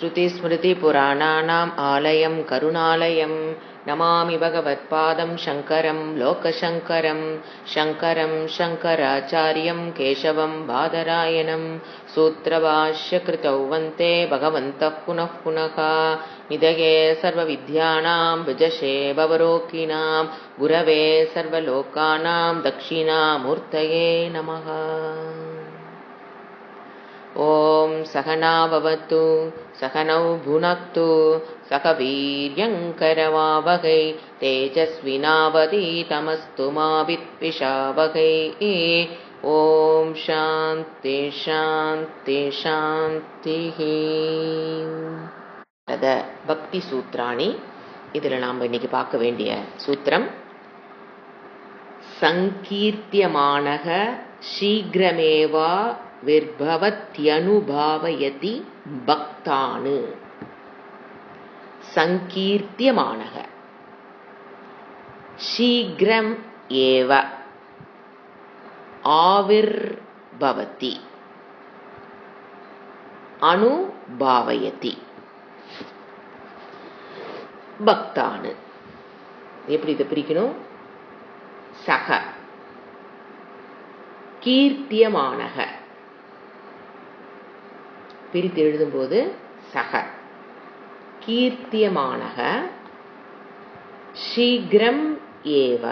श्रुतिस्मृतिपुराणानाम् आलयं करुणालयं नमामि भगवत्पादं शङ्करं लोकशङ्करं शङ्करं शङ्कराचार्यं केशवं बादरायणं सूत्रभाष्यकृतौ वन्दे भगवन्तः पुनः पुनः निधये सर्वविद्यानां विजशे भवरोगिणां गुरवे सर्वलोकानां दक्षिणामूर्तये नमः। ओम सहना भवतु सहनौ भुनक्तु सह वीर्यङ्करवावहै तेजस्विनावधीतमस्तु मा विद्विषावहै। ओम शान्ति शान्ति शान्तिः। பக்தி சூத்ராணி. இதில் நாம் இன்னைக்கு பார்க்க வேண்டிய சூத்திரம் சங்கீர்த்தியமானக சீக்கிரமேவா விர்பவத்யனுபாவயதி பக்தானு. சங்கீர்த்தியமானக சீக்கிரம் ஏவ ஆவிர்பவதி அனுபாவயதி பக்தானு. எப்படி இதை பிரிக்கணும்? சக கீர்த்தியமானக பிரித்து எழுதும்போது சக கீர்த்தியமானக சீக்கிரம் ஏவ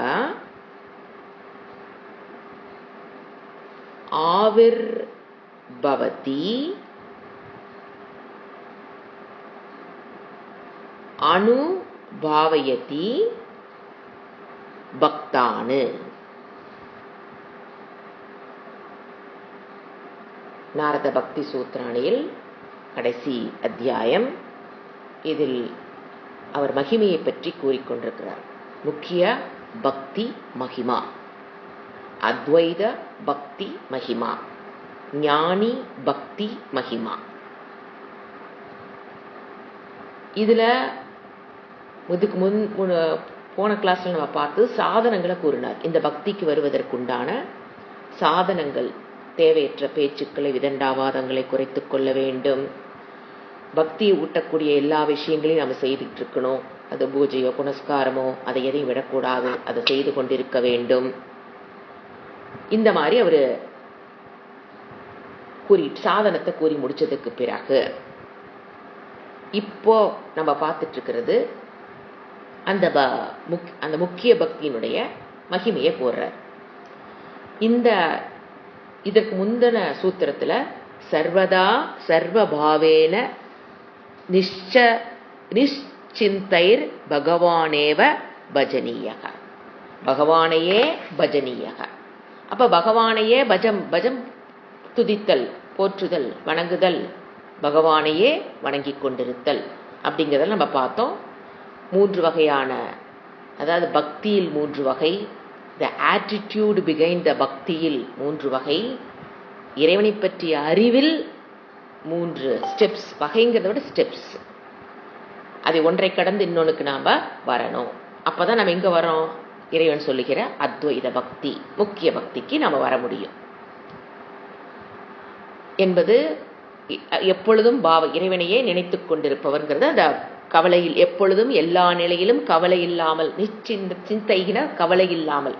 ஆவிர்பவதி அனுபாவயதி பக்தானு. நாரத பக்தி சூத்ராணியில் கடைசி அத்தியாயம். இதில் அவர் மகிமையை பற்றி கூறிக்கொண்டிருக்கிறார். முக்கிய பக்தி மகிமா, அத்வைத பக்தி மகிமா, ஞானி பக்தி மகிமா. இதுல இதுக்கு போன கிளாஸ்ல நம்ம பார்த்து சாதனங்களை கூறினார். இந்த பக்திக்கு வருவதற்குண்டான சாதனங்கள், தேவையற்ற பேச்சுக்களை விதண்டாவாதங்களை குறைத்துக் கொள்ள வேண்டும். பக்தியை ஊட்டக்கூடிய எல்லா விஷயங்களையும் நம்ம செய்துட்டு இருக்கணும். அது பூஜையோ புனஸ்காரமோ அதை எதையும் விடக்கூடாது, அதை செய்து கொண்டிருக்க வேண்டும். இந்த மாதிரி அவரு சாதனத்தை கூறி முடிச்சதுக்கு பிறகு இப்போ நம்ம பார்த்துட்டு இருக்கிறது அந்த முக்கிய பக்தியினுடைய மகிமையை கூறுறார். இதற்கு முந்தின சூத்திரத்துல சர்வதா சர்வபாவேன நிச்சிந்தைர் பகவானேவ பஜனீயக, பகவானையே பஜனீயக. அப்ப பகவானையே பஜம் துதித்தல், போற்றுதல், வணங்குதல், பகவானையே வணங்கி கொண்டிருத்தல் அப்படிங்கிறத நம்ம பார்த்தோம். 3 வகையான, அதாவது பக்தியில் 3 வகை, த ஆட்டிடியூட் பிஹைண்ட் த பக்தியில் 3 வகை, இறைவனை பற்றிய அறிவில் 3 ஸ்டெப்ஸ். வகைங்கிறத விட ஸ்டெப்ஸ். அதை ஒன்றை கடந்து இன்னொன்னுக்கு நாம வரணும். அப்பதான் நம்ம எங்க வரோம்? இறைவன் சொல்லுகிற அத்வைத பக்தி, முக்கிய பக்திக்கு நாம வர முடியும் என்பது. எப்பொழுதும் இறைவனையே நினைத்துக் கொண்டிருப்பவர்ங்கிறது அந்த கவலையில், எப்பொழுதும் எல்லா நிலையிலும் கவலை இல்லாமல், சிந்தைகின கவலை இல்லாமல்,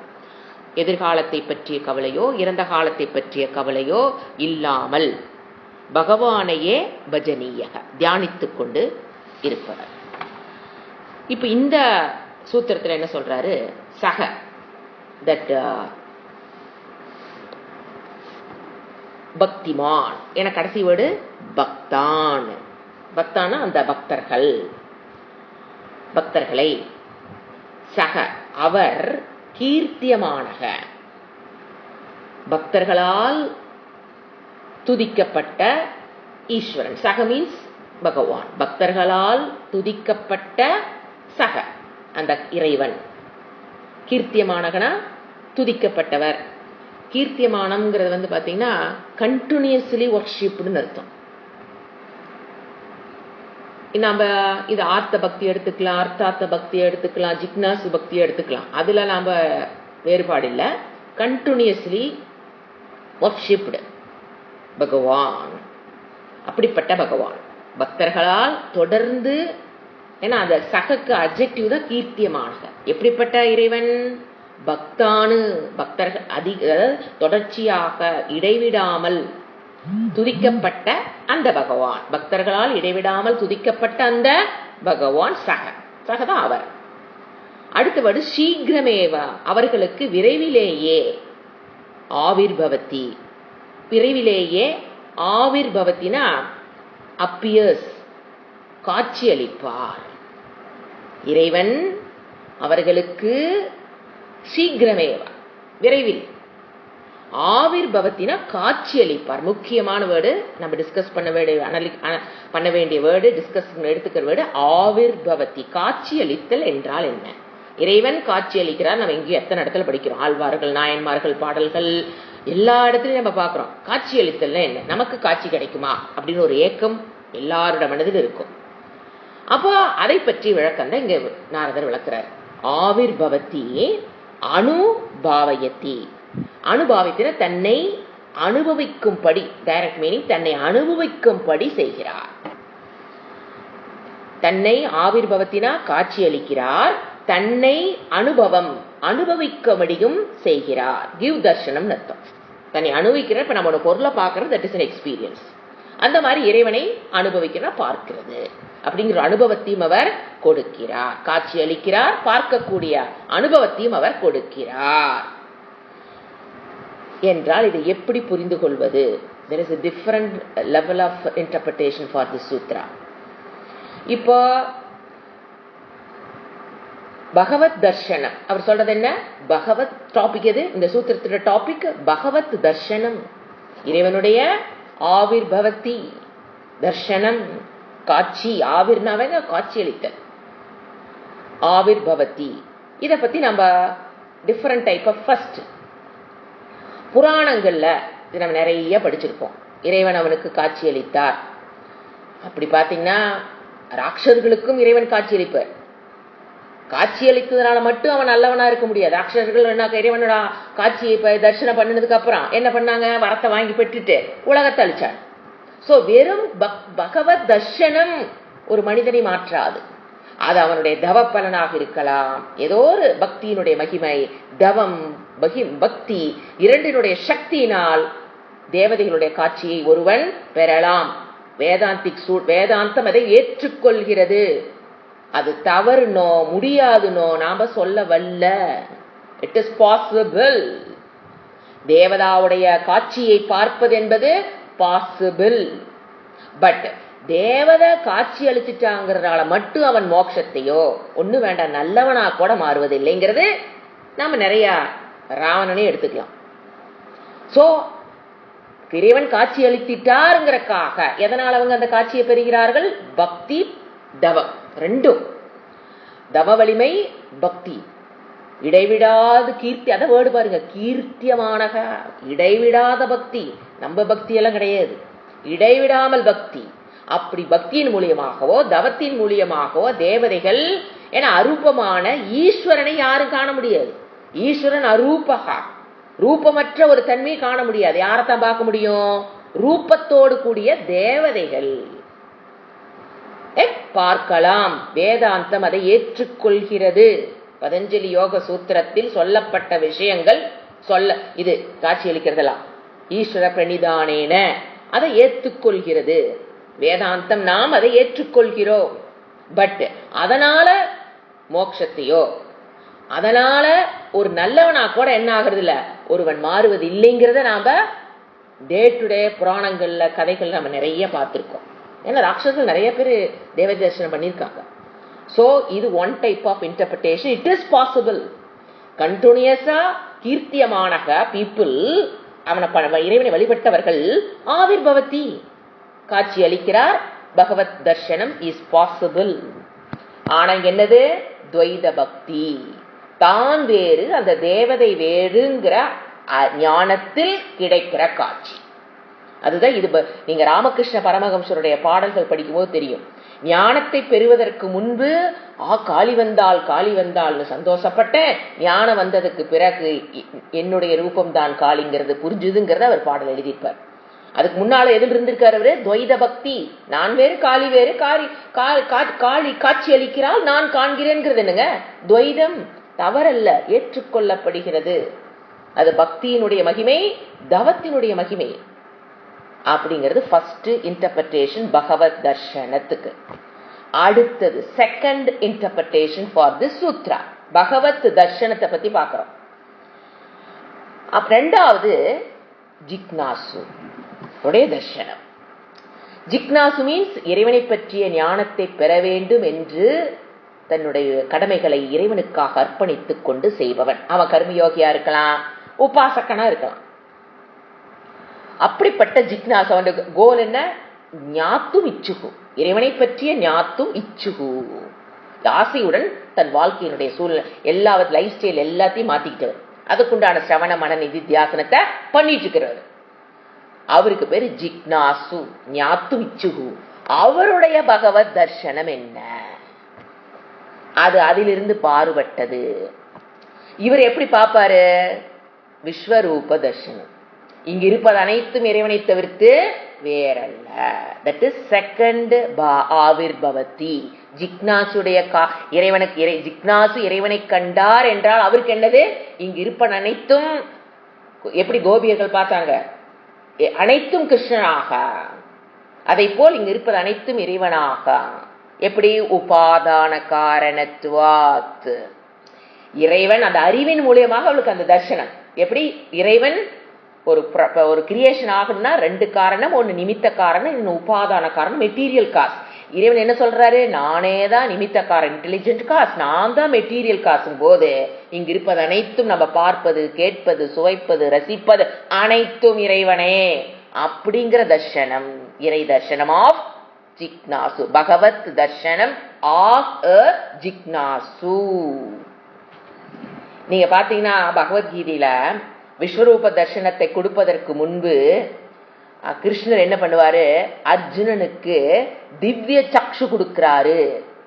எதிர்காலத்தை பற்றிய கவலையோ இறந்த காலத்தை பற்றிய கவலையோ இல்லாமல் பகவானையே பஜனீயக தியானித்துக் கொண்டு இருப்பவர். இப்ப இந்த சூத்திரத்தில் என்ன சொல்றாரு? சக தட் பக்திமான் என கடைசி வேர்டு பக்தான். பக்தான அந்த பக்தர்களை சக அவர் கீர்த்தியமானக பக்தர்களால் துதிக்கப்பட்ட ஈஸ்வரன். சக மீன்ஸ் பகவான். பக்தர்களால் துதிக்கப்பட்ட சக அந்த இறைவன். கீர்த்தியமானகனா துதிக்கப்பட்டவர். கீர்த்தியமானம்ங்கிறது பாத்தீங்கன்னா கண்டினியூஸ்லி வர்ஷிப்னு அர்த்தம். நாம இது ஆர்த்த பக்தி எடுத்துக்கலாம், அர்த்தார்த்த பக்தி எடுத்துக்கலாம், ஜிக்னாசு பக்தி எடுத்துக்கலாம். அதுல நாம வேறுபாடு இல்லை. கண்டினியூஸ்லி வர்ஷிப்டு பகவான், அப்படிப்பட்ட பகவான். பக்தர்களால் தொடர்ந்து, ஏன்னா அந்த சகக்கு அட்ஜெக்டிவ் தான் கீர்த்தியமான. எப்படிப்பட்ட இறைவன்? பக்தானு, பக்தர்கள் அதிக தொடர்ச்சியாக இடைவிடாமல் துதிக்கப்பட்ட அந்த பகவான், பக்தர்களால் இடைவிடாமல் துதிக்கப்பட்ட அந்த பகவான் சகதான் அவர். அடுத்தபடி சீக்கிரமேவ, அவர்களுக்கு விரைவிலேயே, ஆவிர்பவதி, விரைவிலேயே ஆவிர்பவத்தினா அப்பியர்ஸ், காட்சியளிப்பார். இறைவன் அவர்களுக்கு சீக்கிரமேவ, விரைவில், ஆவிர்பவத்தினா காட்சியளிப்பார். முக்கியமான வேர்டு, நம்ம டிஸ்கஸ் பண்ண வேண்டிய வேர்டு, டிஸ்கஸ் எடுத்துக்கிற வேர்டு ஆவிர்பவதி. காட்சியளித்தல் என்றால் என்ன? இறைவன் காட்சியளிக்கிறார். நம்ம எங்கேயும் எத்தனை இடத்துல படிக்கிறோம், ஆழ்வார்கள், நாயன்மார்கள் பாடல்கள் எல்லா இடத்துலையும் நம்ம பார்க்கிறோம். காட்சியளித்தல்னா என்ன? நமக்கு காட்சி கிடைக்குமா அப்படின்னு ஒரு ஏக்கம் எல்லாரோட மனதில் இருக்கும். அப்போ அதை பற்றி விளக்கம் தான் இங்க நாரதர் விளக்குறார். ஆவிர்பவதி அனுபாவயத்தி, அனுபாவித்தின தன்னை அனுபவிக்கும்படி, டைரக்ட் மீனிங் தன்னை அனுபவிக்கும்படி செய்கிறார். தன்னை ஆவிர்பவத்தினா காட்சியளிக்கிறார், தன்னை அனுபவம் அனுபவிக்கும்படியும் செய்கிறார். கிவ் தர்ஷனம் அர்த்தம். தன்னை அனுபவிக்கிறார். இப்ப நம்ம ஒரு பொருளை பார்க்கறது, தட் இஸ் an எக்ஸ்பீரியன்ஸ். அந்த மாதிரி இறைவனை அனுபவிக்கிறார், பார்க்கிறது அப்படிங்கிற அனுபவத்தையும் அவர் கொடுக்கிறார். காட்சி அளிக்கிறார், பார்க்கக்கூடிய அனுபவத்தையும் அவர் கொடுக்கிறார். என்றால் இதை எப்படி புரிந்து கொள்வது? There is a different level of interpretation for this sutra. இப்போ பகவத் தர்ஷனம் அவர் சொல்றது என்ன? பகவத் டாபிக் எது? இந்த சூத்திரத்தோட டாபிக் பகவத் தர்ஷனம், இறைவனுடைய ஆவிர்பவதி, தர்ஷனம் காட்சி. ஆவிர்னாவே காட்சி அளித்தல், ஆவிர்பவதி. இதை பத்தி நம்ம டிஃபரெண்ட் டைப் ஆஃப், ஃபர்ஸ்ட் புராணங்கள்ல நம்ம நிறைய படிச்சிருப்போம். இறைவன் அவனுக்கு காட்சி அளித்தார். அப்படி பாத்தீங்கன்னா ராட்சர்களுக்கும் இறைவன் காட்சி அளிப்பார். காட்சி அளித்ததுனால மட்டும் அவன் நல்லவனா இருக்க முடியாது. ராட்சர்கள் இறைவனோட காட்சியை தரிசனம் பண்ணினதுக்கு அப்புறம் என்ன பண்ணாங்க? வரத்தை வாங்கி பெற்றுட்டு உலகத்தை அழிச்சார். சோ வெறும் பகவத் தர்ஷனம் ஒரு மனிதனை மாற்றாது. அது அவனுடைய தவ பலனாக இருக்கலாம், ஏதோ ஒரு பக்தியினுடைய மகிமை, தவம் பக்தி இரண்டினுடைய சக்தியினால் தேவதைகளுடைய காட்சியை ஒருவன் பெறலாம். வேதாந்தம் அதை ஏற்றுக்கொள்கிறது. அது தவறுனோ முடியாதுனோ நாம சொல்ல வல்ல. It is possible. தேவதாவுடைய காட்சியை பார்ப்பது என்பது பாசிபிள். பட் தேவதை காட்சி அளிச்சுட்டாங்கிறதால மட்டும் அவன் மோட்சத்தையோ ஒண்ணு வேண்டாம் நல்லவனா கூட மாறுவதில்லைங்கிறது நாம நிறைய ராவணனே எடுத்துக்கலாம். சோ இறைவன் காட்சி அளித்திட்டாருங்கிறக்காக எதனால் அவங்க அந்த காட்சியை பெறுகிறார்கள்? பக்தி தவம் ரெண்டும். தவ வலிமை பக்தி, இடைவிடாது கீர்த்தி. அத வேர்டு பாருங்க, கீர்த்தியமான இடைவிடாத பக்தி. நம்ம பக்தி எல்லாம் கிடையாது, இடைவிடாமல் பக்தி. அப்படி பக்தியின் மூலியமாகவோ தவத்தின் மூலியமாகவோ தேவதைகள் என அரூபமான ஈஸ்வரனை யாரும் காண முடியாது. ஈஸ்வரன் அரூபகா, ரூபமற்ற ஒரு தன்மையை காண முடியாது. யாரைத்தான் பார்க்க முடியும்? ரூபத்தோடு கூடிய தேவதைகள் பார்க்கலாம். வேதாந்தம் அதை ஏற்றுக்கொள்கிறது. பதஞ்சலி யோக சூத்திரத்தில் சொல்லப்பட்ட விஷயங்கள் இது காட்சி அளிக்கிறதெல்லாம் ஈஸ்வர பிரணிதானேன அதை ஏற்றுக்கொள்கிறது வேதாந்தம். நாம் அதை ஏற்றுக்கொள்கிறோம். பட் அதனால மோட்சத்தையோ அதனால ஒரு நல்லவனா கூட என்ன ஆகுறது இல்ல, ஒருவன் மாறுவது இல்லைங்கிறத நாம டே டு டே புராணங்கள்ல கதைகள் நம்ம நிறைய பார்த்திருக்கோம். ஏன்னா ராட்சசர்கள் நிறைய பேர் தேவ தரிசனம் பண்ணியிருக்காங்க. சோ இது one type of interpretation. It is possible. கண்டினியூஸா கீர்த்தியமான பீப்புள், அவனை இறைவனை வழிபட்டவர்கள் ஆவிர்பவதி காட்சி அளிக்கிறார். பகவத் தர்சனம் இஸ் பாசிபிள். ஆனா என்னது? துவைத பக்தி, தான் வேறு அந்த தேவதை வேறுங்கிற ஞானத்தில் கிடைக்கிற காட்சி. அதுதான் இது. நீங்க ராமகிருஷ்ண பரமஹம்சருடைய பாடல்கள் படிக்கும்போது தெரியும். ஞானத்தை பெறுவதற்கு முன்பு காளி வந்தால் காளி வந்தால்னு சந்தோஷப்பட்ட, ஞானம் வந்ததுக்கு பிறகு என்னுடைய ரூபம் தான் காளிங்கிறது புரிஞ்சுதுங்கிறத அவர் பாடல் எழுதியிருப்பார். அதுக்கு முன்னால எதில் இருந்திருக்காரு அவரு? துவைத பக்தி. நான் வேறு காளி வேறு, காளி காட்சி அளிக்கிறாள், நான் காண்கிறேன்கிறது என்னங்க? துவைதம் தவறல்ல, ஏற்றுக்கொள்ளப்படுகிறது. அது பக்தியினுடைய மகிமை, தவத்தினுடைய மகிமை அப்படிங்கிறது ஃபர்ஸ்ட் இன்டர்பிரேஷன் பகவத் தர்ஷனத்துக்கு. அடுத்தது செகண்ட் இன்டர்பிரேஷன் ஃபார் தி சூத்ரா. பகவத் தர்ஷனத்தை பத்தி பார்க்கிறோம். ரெண்டாவது ஜிக்னாசு உடைய தர்ஷனம். ஜிக்னாசு மீன்ஸ் இறைவனை பற்றிய ஞானத்தை பெற வேண்டும் என்று தன்னுடைய கடமைகளை இறைவனுக்காக அர்ப்பணித்துக் கொண்டு செய்பவன். அவன் கர்மயோகியா இருக்கலாம், உபாசகனா இருக்கலாம். அப்படிப்பட்ட ஜிக்னாசு அவன் கோல் என்ன? ஞாத்தும் இச்சுகு, இறைவனை பற்றிய ஞாத்தும் இச்சுகு. ஆசையுடன் தன் வாழ்க்கையினுடைய சூழ்நிலை எல்லா லைஃப் ஸ்டைல் எல்லாத்தையும் மாத்திக்கிட்டவர். அதுக்குண்டான சிரவண மன நிதித்தியாசனத்தை பண்ணிட்டு இருக்கிறவர். அவருக்கு பேரு ஜிக்னாசு, ஞாத்தும் இச்சுகு. அவருடைய பகவத் தர்ஷனம் என்ன? அது அதிலிருந்து பாறுபட்டது. இவர் எப்படி பார்ப்பாரு? விஸ்வரூப தர்ஷனம். இங்க இருப்பது அனைத்தும் இறைவனை தவிர்த்து வேறல்ல. தட் இஸ் செகண்ட் ஆவிர்பவதி. ஜிக்னாசுடைய ஜிக்னாசு இறைவனை கண்டார் என்றால் அவருக்கு என்னது? இங்கு இருப்பது அனைத்தும் எப்படி கோபியர்கள் பார்த்தாங்க? அனைத்தும் கிருஷ்ணனாக. அதை போல் இங்கு இருப்பது அனைத்தும் இறைவனாக. எப்படி? உபாதான காரணத்துவாத். இறைவன் அந்த அறிவின் மூலியமாக அவளுக்கு அந்த தர்சனம். எப்படி? இறைவன் ஒரு கிரியேஷன் ஆகணும்னா ரெண்டு காரணம், ஒன்னு நிமித்த காரணம், இன்னும் உபாதான காரணம், மெட்டீரியல் காஸ். இறைவன் என்ன சொல்றாரு? நானே தான் நிமித்த காரணம், இன்டெலிஜென்ட் காஸ், நான் தான் மெட்டீரியல் காசும் போது இங்க இருப்பது அனைத்தும் நம்ம பார்ப்பது, கேட்பது, சுவைப்பது, ரசிப்பது அனைத்தும் இறைவனே அப்படிங்கிற தர்ஷனம், இறை தர்ஷனம் ஆஃப் ஜிக்னாசு. பகவத் தர்ஷனம் ஆஃப் ஜிக்னாசு. நீங்க பாத்தீங்கன்னா பகவத்கீதையில விஸ்வரூப தர்சனத்தை கொடுப்பதற்கு முன்பு கிருஷ்ணர் என்ன பண்ணுவாரு? அர்ஜுனனுக்கு திவ்ய சக்ஷு கொடுக்கிறாரு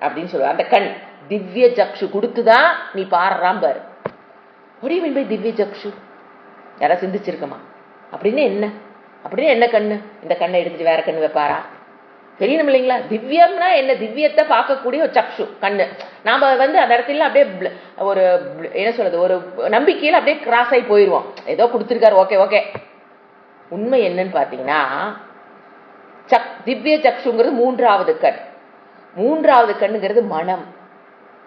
அப்படின்னு சொல்லுவார். அந்த கண் திவ்ய சக்ஷு கொடுத்துதான் நீ பாடுறான் பாரு. திவ்ய சக்ஷு யாரா சிந்திச்சிருக்கமா? அப்படின்னு என்ன? அப்படின்னு என்ன கண்ணு? இந்த கண்ணை எடுத்துட்டு வேற கண்ணு வைப்பாரா? தெரியணும் இல்லைங்களா? திவ்யம்னா என்ன? திவ்யத்தை பார்க்கக்கூடிய ஒரு சக்ஷு கண்ணு. நாம அந்த இடத்துல அப்படியே ஒரு என்ன சொல்றது, ஒரு நம்பிக்கையில அப்படியே கிராஸ் ஆகி போயிடுவோம். ஏதோ கொடுத்துருக்காரு, ஓகே ஓகே. உண்மை என்னன்னு பாத்தீங்கன்னா திவ்ய சக்ஷுங்கிறது மூன்றாவது கண். மூன்றாவது கண்ணுங்கிறது மனம்.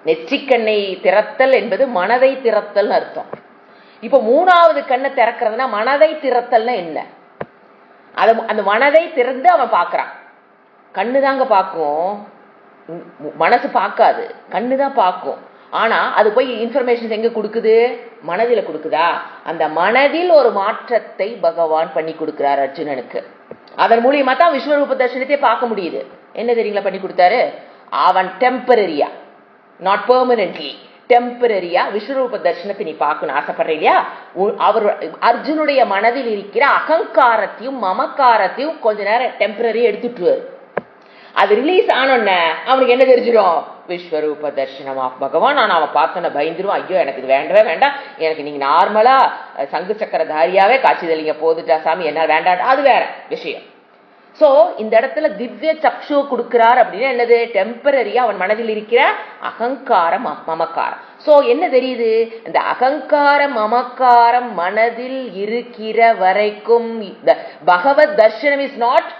நெற்றிக்கண்ணை திறத்தல் என்பது மனதை திறத்தல் அர்த்தம். இப்ப மூணாவது கண்ணை திறக்கிறதுனா மனதை திறத்தல்னா என்ன? அந்த மனதை திறந்து அவன் பாக்குறான். கண்ணுதாங்க பார்க்கும், மனசு பார்க்காது. கண்ணுதான் பார்க்கும். ஆனா அது போய் இன்ஃபர்மேஷன் எங்க கொடுக்குது? மனதில கொடுக்குதா? அந்த மனதில் ஒரு மாற்றத்தை பகவான் பண்ணி கொடுக்கிறார் அர்ஜுனனுக்கு. அதன் மூலியமா தான் விஸ்வரூப தர்சனத்தை பார்க்க முடியுது. என்ன தெரியுங்களா பண்ணி கொடுத்தாரு? அவன் டெம்பரரியா, நாட் பெர்மனன்ட்லி, டெம்பரரியா விஸ்வரூப தர்சனத்தை நீ பார்க்கணும் ஆசைப்படுற இல்லையா? அவர் அர்ஜுனுடைய மனதில் இருக்கிற அகங்காரத்தையும் மமக்காரத்தையும் கொஞ்ச நேரம் டெம்பரரியா எடுத்துட்டுவார். அது ரிலீஸ் ஆனோன்ன அவனுக்கு என்ன தெரிஞ்சிடும்? விஸ்வரூப தர்சனம் ஆஃப் பகவான். நான் அவன் பார்த்தோன்ன பயந்துருவான். ஐயோ எனக்கு இது வேண்டவே வேண்டாம், எனக்கு நீங்க நார்மலா சங்கு சக்கரதாரியாவே காட்சி தெளிங்க போதுட்டா சாமி, என்ன வேண்டாம், அது வேற விஷயம். சோ இந்த இடத்துல திவ்ய சக்ஷு கொடுக்கிறார் அப்படின்னா என்னது? டெம்பரரியா அவன் மனதில் இருக்கிற அகங்காரம் மமக்காரம். சோ என்ன தெரியுது? இந்த அகங்காரம் மமக்காரம் மனதில் இருக்கிற வரைக்கும் பகவத் தர்சனம் இஸ் நாட்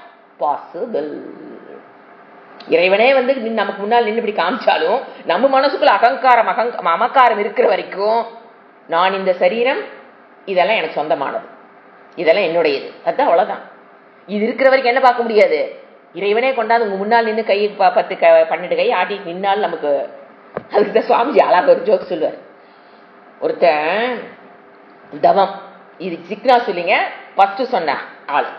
பாசிபிள். இறைவனே நமக்கு முன்னால் நின்று இப்படி காமிச்சாலும் நம்ம மனசுக்குள்ள அகங்காரம் மமக்காரம் இருக்கிற வரைக்கும் நான் இந்த சரீரம் இதெல்லாம் எனக்கு சொந்தமானது, இதெல்லாம் என்னுடையது, அதுதான், அவ்வளவுதான். இது இருக்கிற வரைக்கும் என்ன பார்க்க முடியாது? இறைவனே கொண்டாந்து உங்க முன்னால் நின்று கை 10 12 கை ஆட்டி நின்னால் நமக்கு. அதுக்குதான் சுவாமிஜி அழகாக ஒரு ஜோக் சொல்லுவார். ஒருத்தன் தவம், இது சிக்னா சொல்லிங்க ஃபர்ஸ்ட் சொன்ன ஆள்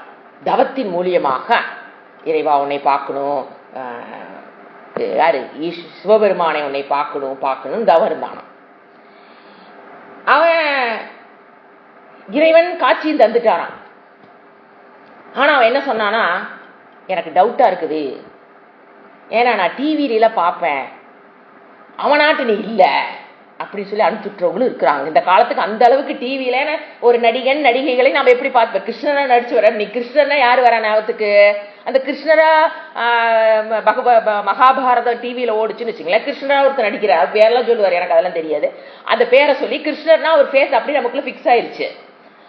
தவத்தின் மூலியமாக இறைவா உன்னை பார்க்கணும், யாரு சிவபெருமானை உன்னை பார்க்கணும் தவம் இருந்தானோ. அவன் இறைவன் காட்சியும் தந்துட்டாரான். ஆனா அவன் என்ன சொன்னானா, எனக்கு டவுட்டா இருக்குது, ஏன்னா நான் டிவியில பார்ப்பேன், அவனாட்டு நீ இல்ல, அப்படின்னு சொல்லி அனுப்பிச்சுட்றவங்களும் இருக்கிறாங்க. இந்த காலத்துக்கு அந்த அளவுக்கு டிவியில ஒரு நடிகன் நடிகைகளை நம்ம எப்படி பார்ப்போம். கிருஷ்ணரா நடிச்சு வர, நீ கிருஷ்ணர்னா யாரு வரா ஞாபகத்துக்கு? அந்த கிருஷ்ணரா மகாபாரதம் டிவியில ஓடிச்சுன்னு வச்சுங்களேன், கிருஷ்ணரா ஒருத்தர் நடிக்கிறார், பேரெல்லாம் சொல்லுவார், எனக்கு அதெல்லாம் தெரியாது. அந்த பேரை சொல்லி கிருஷ்ணர்னா ஒரு ஃபேஸ் அப்படி நமக்குள்ள ஃபிக்ஸ் ஆயிருச்சு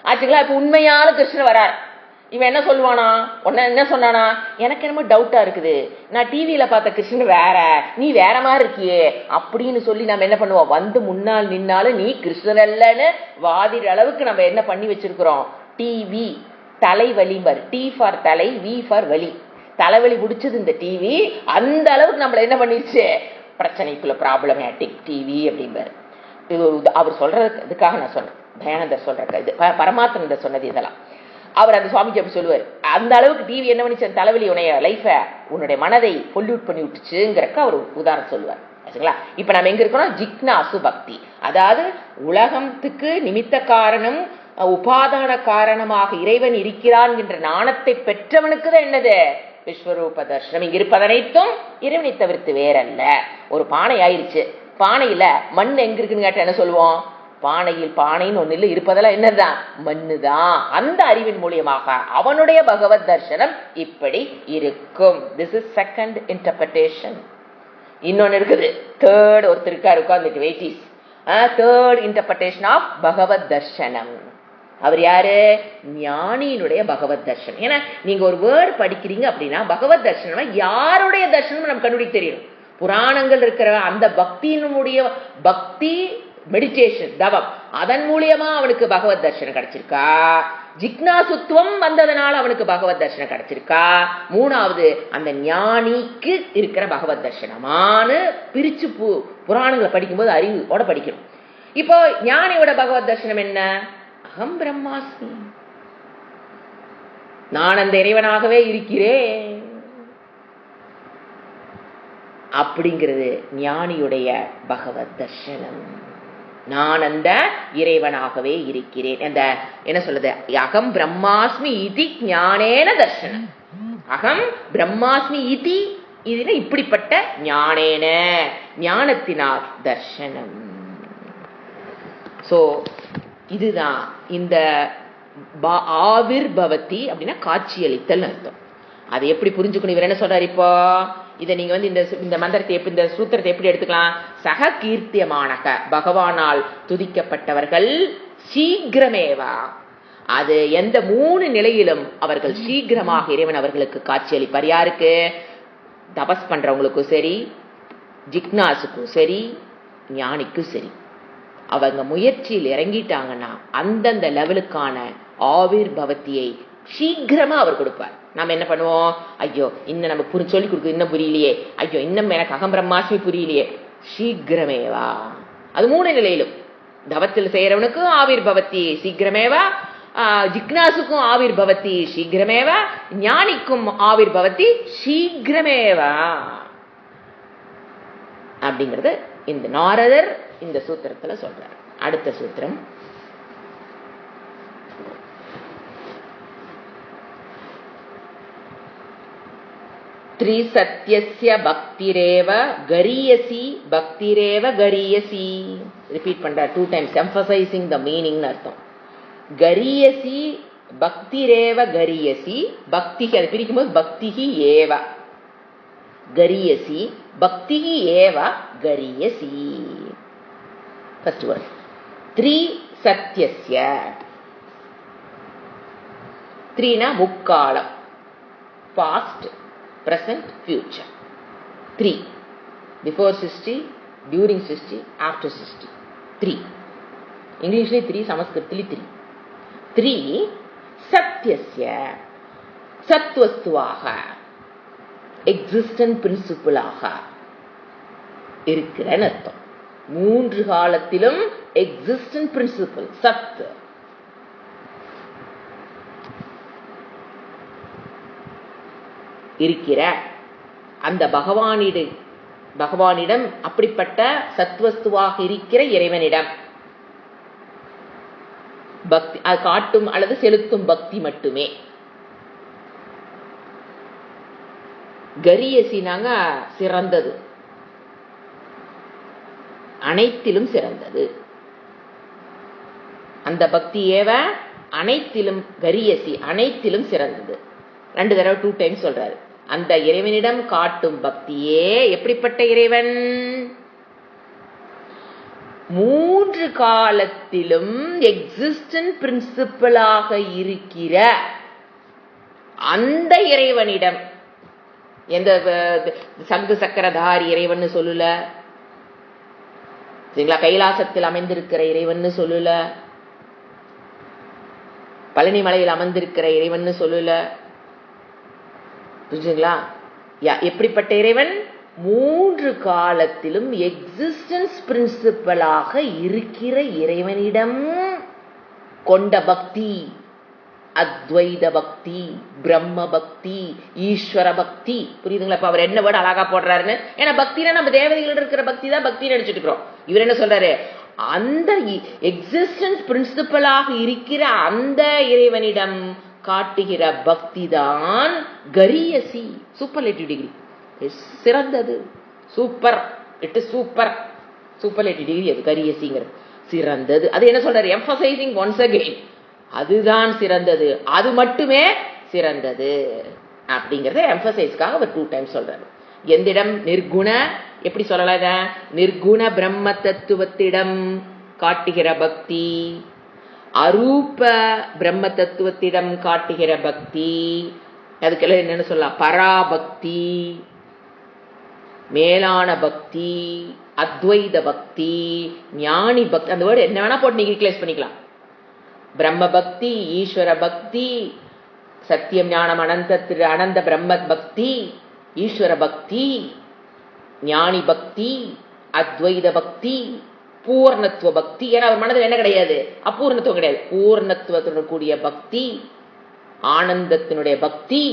ஆச்சுங்களா. இப்ப உண்மையான கிருஷ்ணர் வரார், இவன் என்ன சொல்லுவானா, உன்ன என்ன சொன்னானா, எனக்கு என்னமோ டவுட்டா இருக்குது, நான் டிவியில பார்த்த கிருஷ்ணன் வேற, நீ வேற மாதிரி இருக்கியே அப்படின்னு சொல்லி நம்ம என்ன பண்ணுவோம், வந்து முன்னால் நின்னாலும் நீ கிருஷ்ணன் அல்லன்னு வாதிர அளவுக்கு நம்ம என்ன பண்ணி வச்சிருக்கிறோம். டிவி தலைவலிம்பர், டி ஃபார் தலை, வி ஃபார் வலி, தலைவலி பிடிச்சது இந்த டிவி. அந்த அளவுக்கு நம்மள என்ன பண்ணிருச்சு, பிரச்சனைக்குள்ள ப்ராப்ளமேட்டிக் டிவி அப்படிம்பாரு. இது அவர் சொல்றதுக்கு இதுக்காக நான் சொல்றேன், தயானந்தர் சொல்ற இது, பரமாத்மந்தர் சொன்னது இதெல்லாம். அவர் அந்த சுவாமிஜி அப்படி சொல்லுவார், அந்த அளவுக்கு டிவி என்ன பண்ணிச்சு, தலைவலி உன்னைய லைஃப உன்னுடைய மனதை பொல்யூட் பண்ணி விட்டுச்சுங்கிறக்க அவர் உதாரணம் சொல்லுவார். இப்ப நம்ம எங்க இருக்கோம், ஜிக்னாசு பக்தி, அதாவது உலகத்துக்கு நிமித்த காரணம் உபாதான காரணமாக இறைவன் இருக்கிறான் என்ற நாணத்தை பெற்றவனுக்கு தான் என்னது விஸ்வரூப தர்சனம். இங்க இருப்பதனைத்தும் இறைவனை தவிர்த்து வேறல்ல. ஒரு பானை ஆயிடுச்சு, பானையில மண் எங்க இருக்குன்னு கேட்ட என்ன சொல்லுவோம், பானையில் பானைன்னு ஒண்ணு இல்லை, இருப்பதெல்லாம் என்னதான் மண்ணுதான். அந்த அறிவின் மூலியமாக அவனுடைய பகவத் தர்சனம் இப்படி இருக்கும். This is second interpretation. இன்னொன்னு இருக்குது, தேர்ட் ஒருத்தர் இருக்காரு உட்கார்ந்துட்டு வெயிட்டிஸ், தேர்ட் இன்டர்பிரேஷன் ஆஃப் பகவத் தர்சனம். அவர் யாரு, ஞானியினுடைய பகவத் தர்சனம். ஏன்னா நீங்க ஒரு வேர்டு படிக்கிறீங்க அப்படின்னா பகவத் தர்சனம் யாருடைய தர்சனம் நம்ம கண்டுபிடிக்க தெரியணும். புராணங்கள் இருக்கிற அந்த பக்தியினுடைய பக்தி மெடிடேஷன் தவம், அதன் மூலியமா அவனுக்கு பகவத் தர்சனம் கிடைச்சிருக்கா, ஜிக்னாசுத்துவம் வந்ததனால அவனுக்கு பகவத் தர்சனம் கிடைச்சிருக்கா, மூணாவது அந்த ஞானிக்கு இருக்கிற பகவத் தர்சனமானு பிரிச்சு புராணங்களை படிக்கும்போது அறிவோட படிக்கணும். இப்போ ஞானியோட பகவத் தர்சனம் என்ன, அகம் பிரம்மாஸ்மி, நான் அந்த இறைவனாகவே இருக்கிறேன் அப்படிங்கிறது ஞானியுடைய பகவத் தர்சனம். நான் அந்த இறைவனாகவே இருக்கிறேன். அந்த என்ன சொல்றது, அகம் பிரம்மாஸ்மி இதி ஞானேன தர்சனம். அகம் பிரம்மாஸ்மி இதி, இதுல இப்படிப்பட்ட ஞானேன ஞானத்தினால் தர்சனம். சோ இதுதான் இந்த ஆவிர் பவதி அப்படின்னா காட்சியளித்தல் அர்த்தம். அதை எப்படி புரிஞ்சுக்கணும், இவர் என்ன சொல்றாரு இப்போ, இதை நீங்க வந்து இந்த மந்திரத்தை எப்படி, இந்த சூத்திரத்தை எப்படி எடுத்துக்கலாம், சக கீர்த்தியமானக, பகவானால் துதிக்கப்பட்டவர்கள் சீக்கிரமேவா, அது எந்த மூணு நிலையிலும் அவர்கள் சீக்கிரமாக இறைவன் அவர்களுக்கு காட்சியளிப்பார். யாருக்கு, தபஸ் பண்றவங்களுக்கும் சரி, ஜிக்னாசுக்கும் சரி, ஞானிக்கும் சரி. அவங்க முயற்சியில் இறங்கிட்டாங்கன்னா அந்தந்த லெவலுக்கான ஆவிர் பவத்தியை சீக்கிரமா அவர் கொடுப்பார். நாம என்ன பண்ணுவோம், ஐயோ இன்னும் நம்ம சொல்லி கொடுக்குது இன்னும் புரியலையே, ஐயோ இன்னும் எனக்கு அகம் பிரம்மாஸ்மி புரியலையே, சீக்கிரமேவா. அது மூணு நிலையிலும், தவத்தில் செய்யறவனுக்கும் ஆவிர் பவத்தி சீக்கிரமேவா, ஜிக்னாசுக்கும் ஆவிர் பவத்தி சீக்கிரமேவா, ஞானிக்கும் ஆவிர் பவத்தி சீக்கிரமேவா அப்படிங்கறது இந்த நாரதர் இந்த சூத்திரத்துல சொல்றார். அடுத்த சூத்திரம், த்ரிசத்யஸ்ய பக்திரேவ கரியசி, பக்திரேவ கரியசி. ரிப்பீட் பண்றார் 2 times, emphasizing the meaning அர்த்தம். கரியசி பக்திரேவ கரியசி, பக்தி அது பிரிக்கும் போது பக்திஹி ஏவ கரியசி, பக்திஹி ஏவ கரியசி. ஃபர்ஸ்ட் வேர்ட், த்ரிசத்யஸ்ய, த்ரீனா முக்காலம், past present future. 3 before srishti, during srishti, after srishti. 3 English 3, Sanskrit 3. 3 satyasya, சத்வஸ்துவாக existent பிரின்சிபிளாக இருக்கிறன்னு அர்த்தம். 3 காலத்திலும் எக்ஸிஸ்டன்ட் பிரின்சிபிள் சத். இருக்கிற அந்த பகவானிடம் அப்படிப்பட்ட சத்வஸ்துவாக இருக்கிற இறைவனிடம் பக்தி காட்டும் அல்லது செலுத்தும் பக்தி மட்டுமே. கரியசினாங்க சிறந்தது, அனைத்திலும் சிறந்தது. அந்த பக்தி ஏவ அனைத்திலும் கரியசி, அனைத்திலும் சிறந்தது. 2 தடவை 2 டைம்ஸ் சொல்றாரு. அந்த இறைவனிடம் காட்டும் பக்தியே எப்படிப்பட்ட இறைவன்? 3 காலத்திலும் எக்ஸிஸ்டன்ட் பிரின்சிபலாக இருக்கிற அந்த இறைவனிடம். எந்த சங்கு சக்கரதாரி இறைவன் சொல்லல, சரிங்களா? கைலாசத்தில் அமைந்திருக்கிற இறைவன் சொல்லல, பழனி மலையில் அமர்ந்திருக்கிற இறைவன் சொல்லல, புரிஞ்சுங்களா? எப்படிப்பட்ட இறைவன்? 3 காலத்திலும் எக்ஸிஸ்டன்ஸ் பிரின்சிபலாக இருக்கிற இறைவனிடம் கொண்ட பக்தி, அத்வைத பக்தி, பிரம்ம பக்தி, ஈஸ்வர பக்தி. புரியுதுங்களா? இப்ப அவர் என்ன வேர்டு அழகா போடுறாருன்னு. ஏன்னா பக்தினா நம்ம தேவதைகள் இருக்கிற பக்தி தான் பக்தி நினைச்சிட்டு இருக்கிறோம். இவர் என்ன சொல்றாரு? அந்த எக்ஸிஸ்டன்ஸ் பிரின்சிபலாக இருக்கிற அந்த இறைவனிடம் காட்டுகிற பக்தி தான் கரியசி, சூப்பர்லேட்டிவ் டிகிரி, சிறந்தது. Super, it is super, superlative degree அது கரியசிங்கிறது, சிறந்தது. அது என்ன சொல்றாரு? எம்பசைசிங் ஒன்ஸ் அகைன், அதுதான் சிறந்தது, அது மட்டுமே சிறந்தது அப்படிங்கறத எம்பசைஸ்க்காக அவர் 2 டைம்ஸ் சொல்றாரு. எந்திடம்? நிர்குண, எப்படி சொல்லலாம்? நிர்குண பிரம்ம தத்துவத்திடம் காட்டுகிற பக்தி, அரூப பிரம்ம தத்துவத்திடம் காட்டுகிற பக்தி, அதுக்கெல்லாம் என்னன்னு சொல்லலாம்? பராபக்தி, மேலான பக்தி, அத்வைத பக்தி, ஞானி பக்தி. அந்த வேர்டு என்ன வேணா போட்டு நீங்க ரிப்ளேஸ் பண்ணிக்கலாம். பிரம்ம பக்தி, ஈஸ்வர பக்தி, சத்தியம் ஞானம் அனந்த பிரம்ம பக்தி, ஈஸ்வர பக்தி, ஞானி பக்தி, அத்வைத பக்தி, பூர்ணத்துவ பக்தி. ஏன்னா அவர் மனதில் என்ன கிடையாது? அபூர்ணத்துவம் கிடையாது. பூர்ணத்துவத்துடன் கூடிய பக்தி, ஆனந்தத்தினுடைய பக்தி,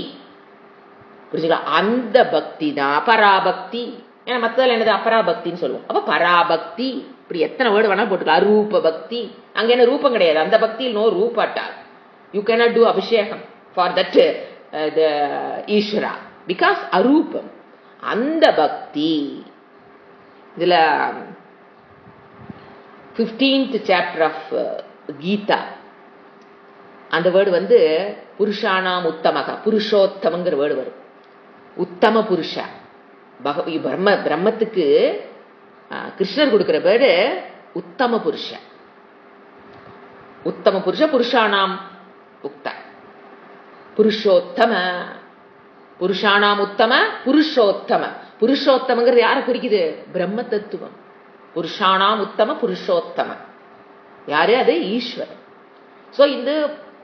புரிஞ்சுங்களா? அந்த பக்தி தான் பராபக்தி. ஏன்னா மத்ததில் என்னது? அபராபக்தின்னு சொல்லுவோம். அப்ப பராபக்தி, இப்படி எத்தனை வேர்டு வேணா போட்டுக்கலாம். அரூப பக்தி, அங்க என்ன ரூபம் கிடையாது. அந்த பக்தியில் நோ ரூபாட்டா. யூ கேனாட் டூ அபிஷேகம் ஃபார் தட் ஈஸ்வரா, பிகாஸ் அரூபம். அந்த பக்தி இதுல 15th chapter ஆஃப் கீதா, அந்த வேர்டு புருஷானாம் உத்தமக, புருஷோத்தமங்கிற வேர்டு வரும். உத்தம புருஷா, பிரம்மத்துக்கு கிருஷ்ணர் கொடுக்கிற வேர்டு உத்தம புருஷ. உத்தம புருஷ, புருஷானாம் உக்த, புருஷோத்தம, புருஷானாம் உத்தம, புருஷோத்தம. புருஷோத்தமங்கிறது யாரை குறிக்குது? பிரம்ம தத்துவம். புருஷானாம் உத்தம புருஷோத்தம யாரு? அது ஈஸ்வரன். சோ இந்த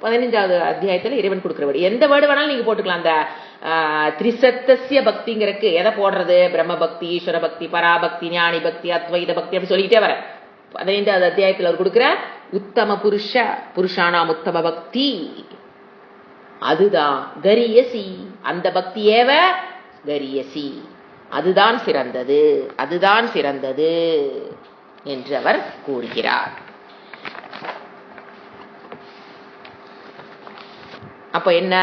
15வது அத்தியாயத்துல இறைவன் கொடுக்கிற வேர்டு, எந்த வேர்டு வேணாலும் நீங்க போட்டுக்கலாம். அந்த திரிசத்தசிய பக்திங்கிறதுக்கு எதை போடுறது? பிரம்ம பக்தி, ஈஸ்வர பக்தி, பராபக்தி, ஞானி பக்தி, அத்வைத பக்தி அப்படி சொல்லிட்டே வர. 15வது அத்தியாயத்தில் அவர் கொடுக்கிற உத்தம புருஷ, புருஷானாம் உத்தம பக்தி, அதுதான் கரியசி. அந்த பக்தி ஏவ கரியசி, அதுதான் சிறந்தது, அதுதான் சிறந்தது என்று அவர் கூறுகிறார். அப்ப என்ன?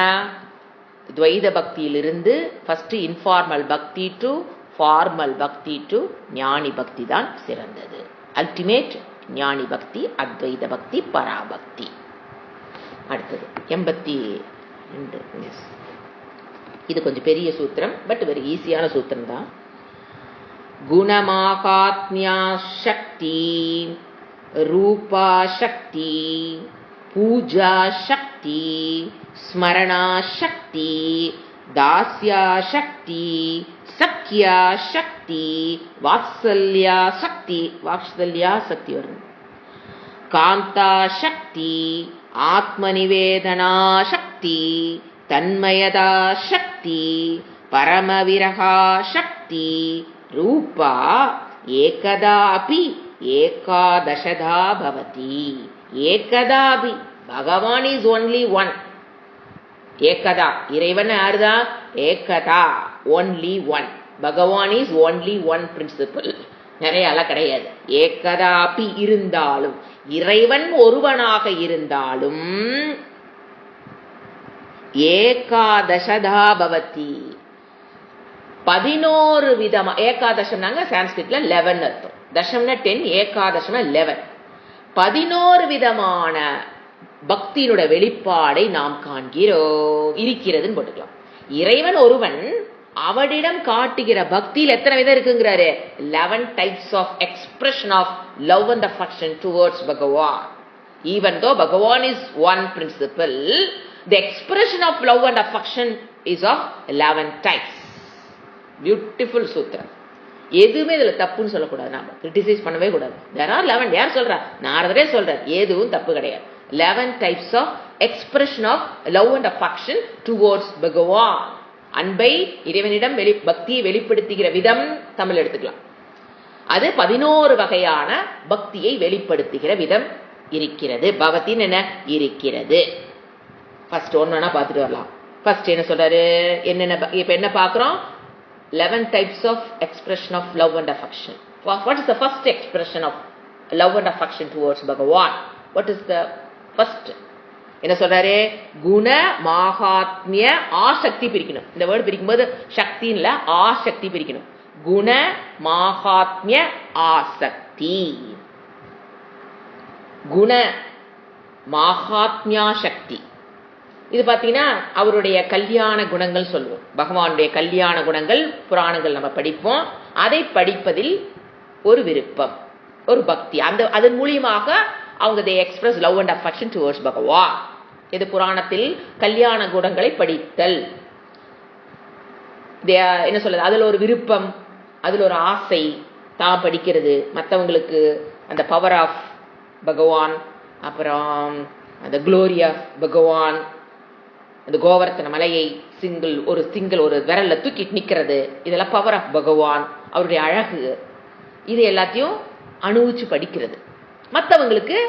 துவைத பக்தியிலிருந்து ஃபர்ஸ்ட் இன்ஃபார்மல் பக்தி டு ஃபார்மல் பக்தி டு ஞானி பக்தி தான் சிறந்தது. அல்டிமேட் ஞானி பக்தி, அத்வைத பக்தி, பராபக்தி. அடுத்தது 82. இது கொஞ்சம் பெரிய சூத்திரம், பட் வெரி ஈஸியான சூத்திரம் தான். குணமாகாத்மியா சக்தி, ரூபா சக்தி, பூஜா சக்தி, ஸ்மரணா சக்தி, தாஸ்யா சக்தி, சக்யா சக்தி, வாத்சல்யா சக்தி, வாத்சல்யா சக்தி வரும், காந்தா சக்தி, ஆத்மநிவேதனா சக்தி, தன்மயதா சக்தி, பரமவிரகா சக்தி, ரூபா ஏகதாபி ஏகாதசதா பவதி. ஏகதாபி, பகவான் இஸ் ஒன்லி ஒன். ஏகதா, இறைவன் யாருதான்? ஏகதா, only one. Bhagavan is only one principle, நிறைய எல்லாம் கிடையாது. ஏகதாபி இருந்தாலும், இறைவன் ஒருவனாக இருந்தாலும், ஏகாதசதா பவதி, 11 விதமா. ஏகாதசம்னாங்க சான்ஸ்கிரிட்ல 11 அர்த்தம். தசம்னா 10, ஏகாதசம்னா 11. 11 விதமான பக்தியினுடைய வெளிப்பாடை நாம் காண்கிறோம். இருக்கிறதுன்னு போட்டுக்கலாம். இறைவன் ஒருவன், அவனிடம் காட்டுகிற பக்தியில் எத்தனை விதம் இருக்குங்கிறாரு? 11 types of expression of love and affection towards Bhagavan. Even though Bhagavan is one principle, the expression of love and affection is of 11 types. Beautiful sutra. எதுவுமே இதுல தப்புன்னு சொல்லக்கூடாது, நாம கிரிட்டிசைஸ் பண்ணவே கூடாது. there are 11. யார் சொல்றா? நாரதரே சொல்றார், எதுவும் தப்பு கிடையாது. 11 types of expression of love and affection towards Bhagavan. அன்பை, இறைவனிடம் பக்தியை வெளிப்படுத்துகிற விதம் தமிழ் எடுத்துக்கலாம். அது 11 வகையான பக்தியை வெளிப்படுத்துகிற விதம் இருக்கிறது. பவத்தின் என்ன இருக்கிறது? ஃபர்ஸ்ட் ஒன்னா பார்த்துட்டு வரலாம். ஃபர்ஸ்ட் என்ன சொல்றாரு? என்னென்ன இப்ப என்ன பார்க்கிறோம்? 11 types of expression of love and affection. What is the first expression of love and affection towards Bhagavan? What is the first? என்ன சொல்றாரு? குண மகாத்மிய ஆசக்தி பிரிக்கணும். இந்த வேர்டு பிரிக்கும்போது சக்தின்ல ஆசக்தி பிரிக்கணும். குண மகாத்மிய ஆசக்தி. குண மகாத்மியா சக்தி. இது பாத்தீங்கன்னா அவருடைய கல்யாண குணங்கள் சொல்லுவோம். பகவானுடைய கல்யாண குணங்கள் புராணங்கள் நம்ம படிப்போம். அதை படிப்பதில் ஒரு விருப்பம், ஒரு பக்தி. அதன் மூலியமாக அவங்க they express love and affection towards Bhagavan. இது புராணத்தில் கல்யாண குணங்களை படித்தல். என்ன சொல்றது? அதுல ஒரு விருப்பம், அதுல ஒரு ஆசை, தான் படிக்கிறது, மற்றவங்களுக்கு அந்த பவர் ஆஃப் பகவான், அப்புறம் அந்த குளோரி ஆஃப் பகவான், அந்த கோவர்த்தன மலையை சிங்கிள் ஒரு விரல்ல தூக்கிட்டு நிக்கிறது, இதெல்லாம் பவர் ஆஃப் பகவான், அவருடைய அழகு, இது எல்லாத்தையும் அனுபவிச்சு படிக்கிறது, மற்றவங்களுக்கு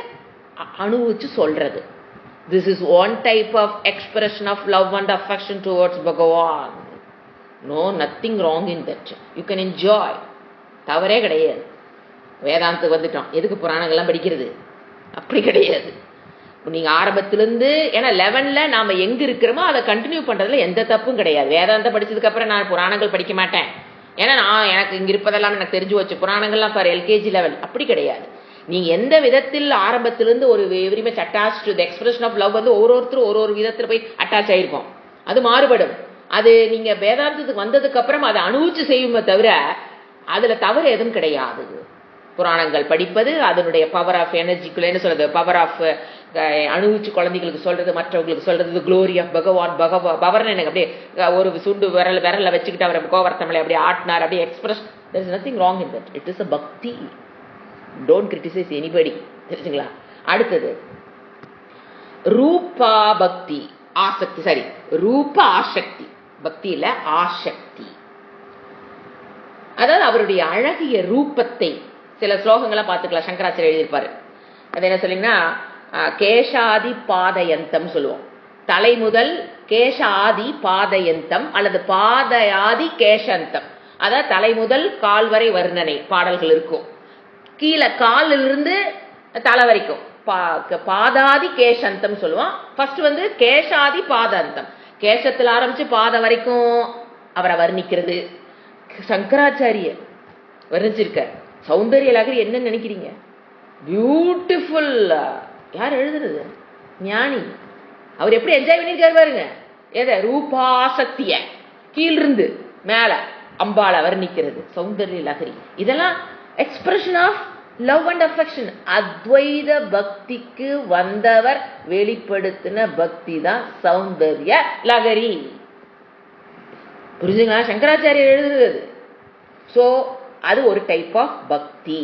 அனுபவிச்சு சொல்றது. This is one type of expression of love and affection towards Bhagavan. No, nothing wrong in that. You can enjoy. தவறே கிடையாது. வேதாந்தத்துக்கு வந்துட்டோம், எதுக்கு புராணங்கள்லாம் படிக்கிறது? அப்படி கிடையாது. நீங்க ஆரம்பத்திலிருந்து, ஏன்னா 11ல நாம எங்க இருக்கிறோமோ அதை கண்டினியூ பண்றதுல எந்த தப்பும் கிடையாது. வேதாந்தம் படிச்சதுக்கு அப்புறம் நான் புராணங்கள் படிக்க மாட்டேன், ஏன்னா எனக்கு இங்க இருப்பதெல்லாம் எனக்கு தெரிஞ்சு வச்சு புராணங்கள்லாம் பாரு LKG லெவல், அப்படி கிடையாது. நீங்க எந்த விதத்தில் ஆரம்பத்திலிருந்து ஒரு very much attach to the expression of love வந்து ஒவ்வொருத்தரும் ஒரு விதத்துல போய் அட்டாச் ஆயிருப்போம். அது மாறுபடும். அது நீங்க வேதாந்தத்துக்கு வந்ததுக்கு அப்புறம் அதை அனுபவிச்சு செய்யுமே தவிர அதுல தவறு எதுவும் கிடையாது. புராணங்கள் படிப்பது, அதனுடைய பவர் ஆஃப் எனர்ஜிக்குள்ள என்ன சொல்றது, பவர் ஆஃப் அனுபவிச்சு குழந்தைகளுக்கு சொல்றது, மற்றவங்களுக்கு சொல்றது, குளோரி ஆஃப் பகவான். பவர்னு எனக்கு அப்படியே ஒரு சுண்டு விரல வச்சுக்கிட்டு அவரை கோவர்த்தமலை அப்படியே ஆட்டினார், அப்படியே express. there is nothing wrong in that. It is a bhakti. Don't criticize anybody. தெரிஞ்சுங்களா? அடுத்தது ரூபா பக்தி ஆசக்தி. சரி, ரூப ஆசக்தி. பக்தி இல்ல, ஆசக்தி. அதாவது அவருடைய அழகிய ரூபத்தை சில ஸ்லோகங்களை பார்த்துக்கலாம். சங்கராச்சாரியர் எழுதியிருப்பாரு. அது என்ன சொல்லிங்கன்னா, கேசாதி பாதயந்தம் சொல்லுவோம். தலை முதல் கேசாதி பாதயந்தம் அல்லது பாதயாதி கேசந்தம். அதாவது தலை முதல் கால் வரை வர்ணனை பாடல்கள் இருக்கும். கீழே காலிலிருந்து தலை வரைக்கும் பாதாதி கேசந்தம் சொல்லுவோம். ஃபர்ஸ்ட் வந்து கேசாதி பாதாந்தம், கேசத்தில் ஆரம்பிச்சு பாத வரைக்கும் அவரை வர்ணிக்கிறது. சங்கராச்சாரியர் வர்ணிச்சிருக்க. சௌந்தரிய லகரி என்ன நினைக்கிறீங்க? பியூட்டிஃபுல். யார் எழுதுறது? ஞானி. அவர் எப்படி என்ஜாய் பண்ணிருக்காரு பாருங்க. எதை? ரூபாசக்திய கீழிருந்து மேல அம்பாளை வர்ணிக்கிறது. சௌந்தரிய லகரி. இதெல்லாம் expression of love and affection. அத்வைத பக்திக்கு வந்தவர் வெளிப்படுத்தின பக்தி தான் சௌந்தர்ய லகரி. புரிஞ்சுங்களா? சங்கராச்சாரியர் எழுதுறது. சோ அது ஒரு டைப் ஆஃப் பக்தி.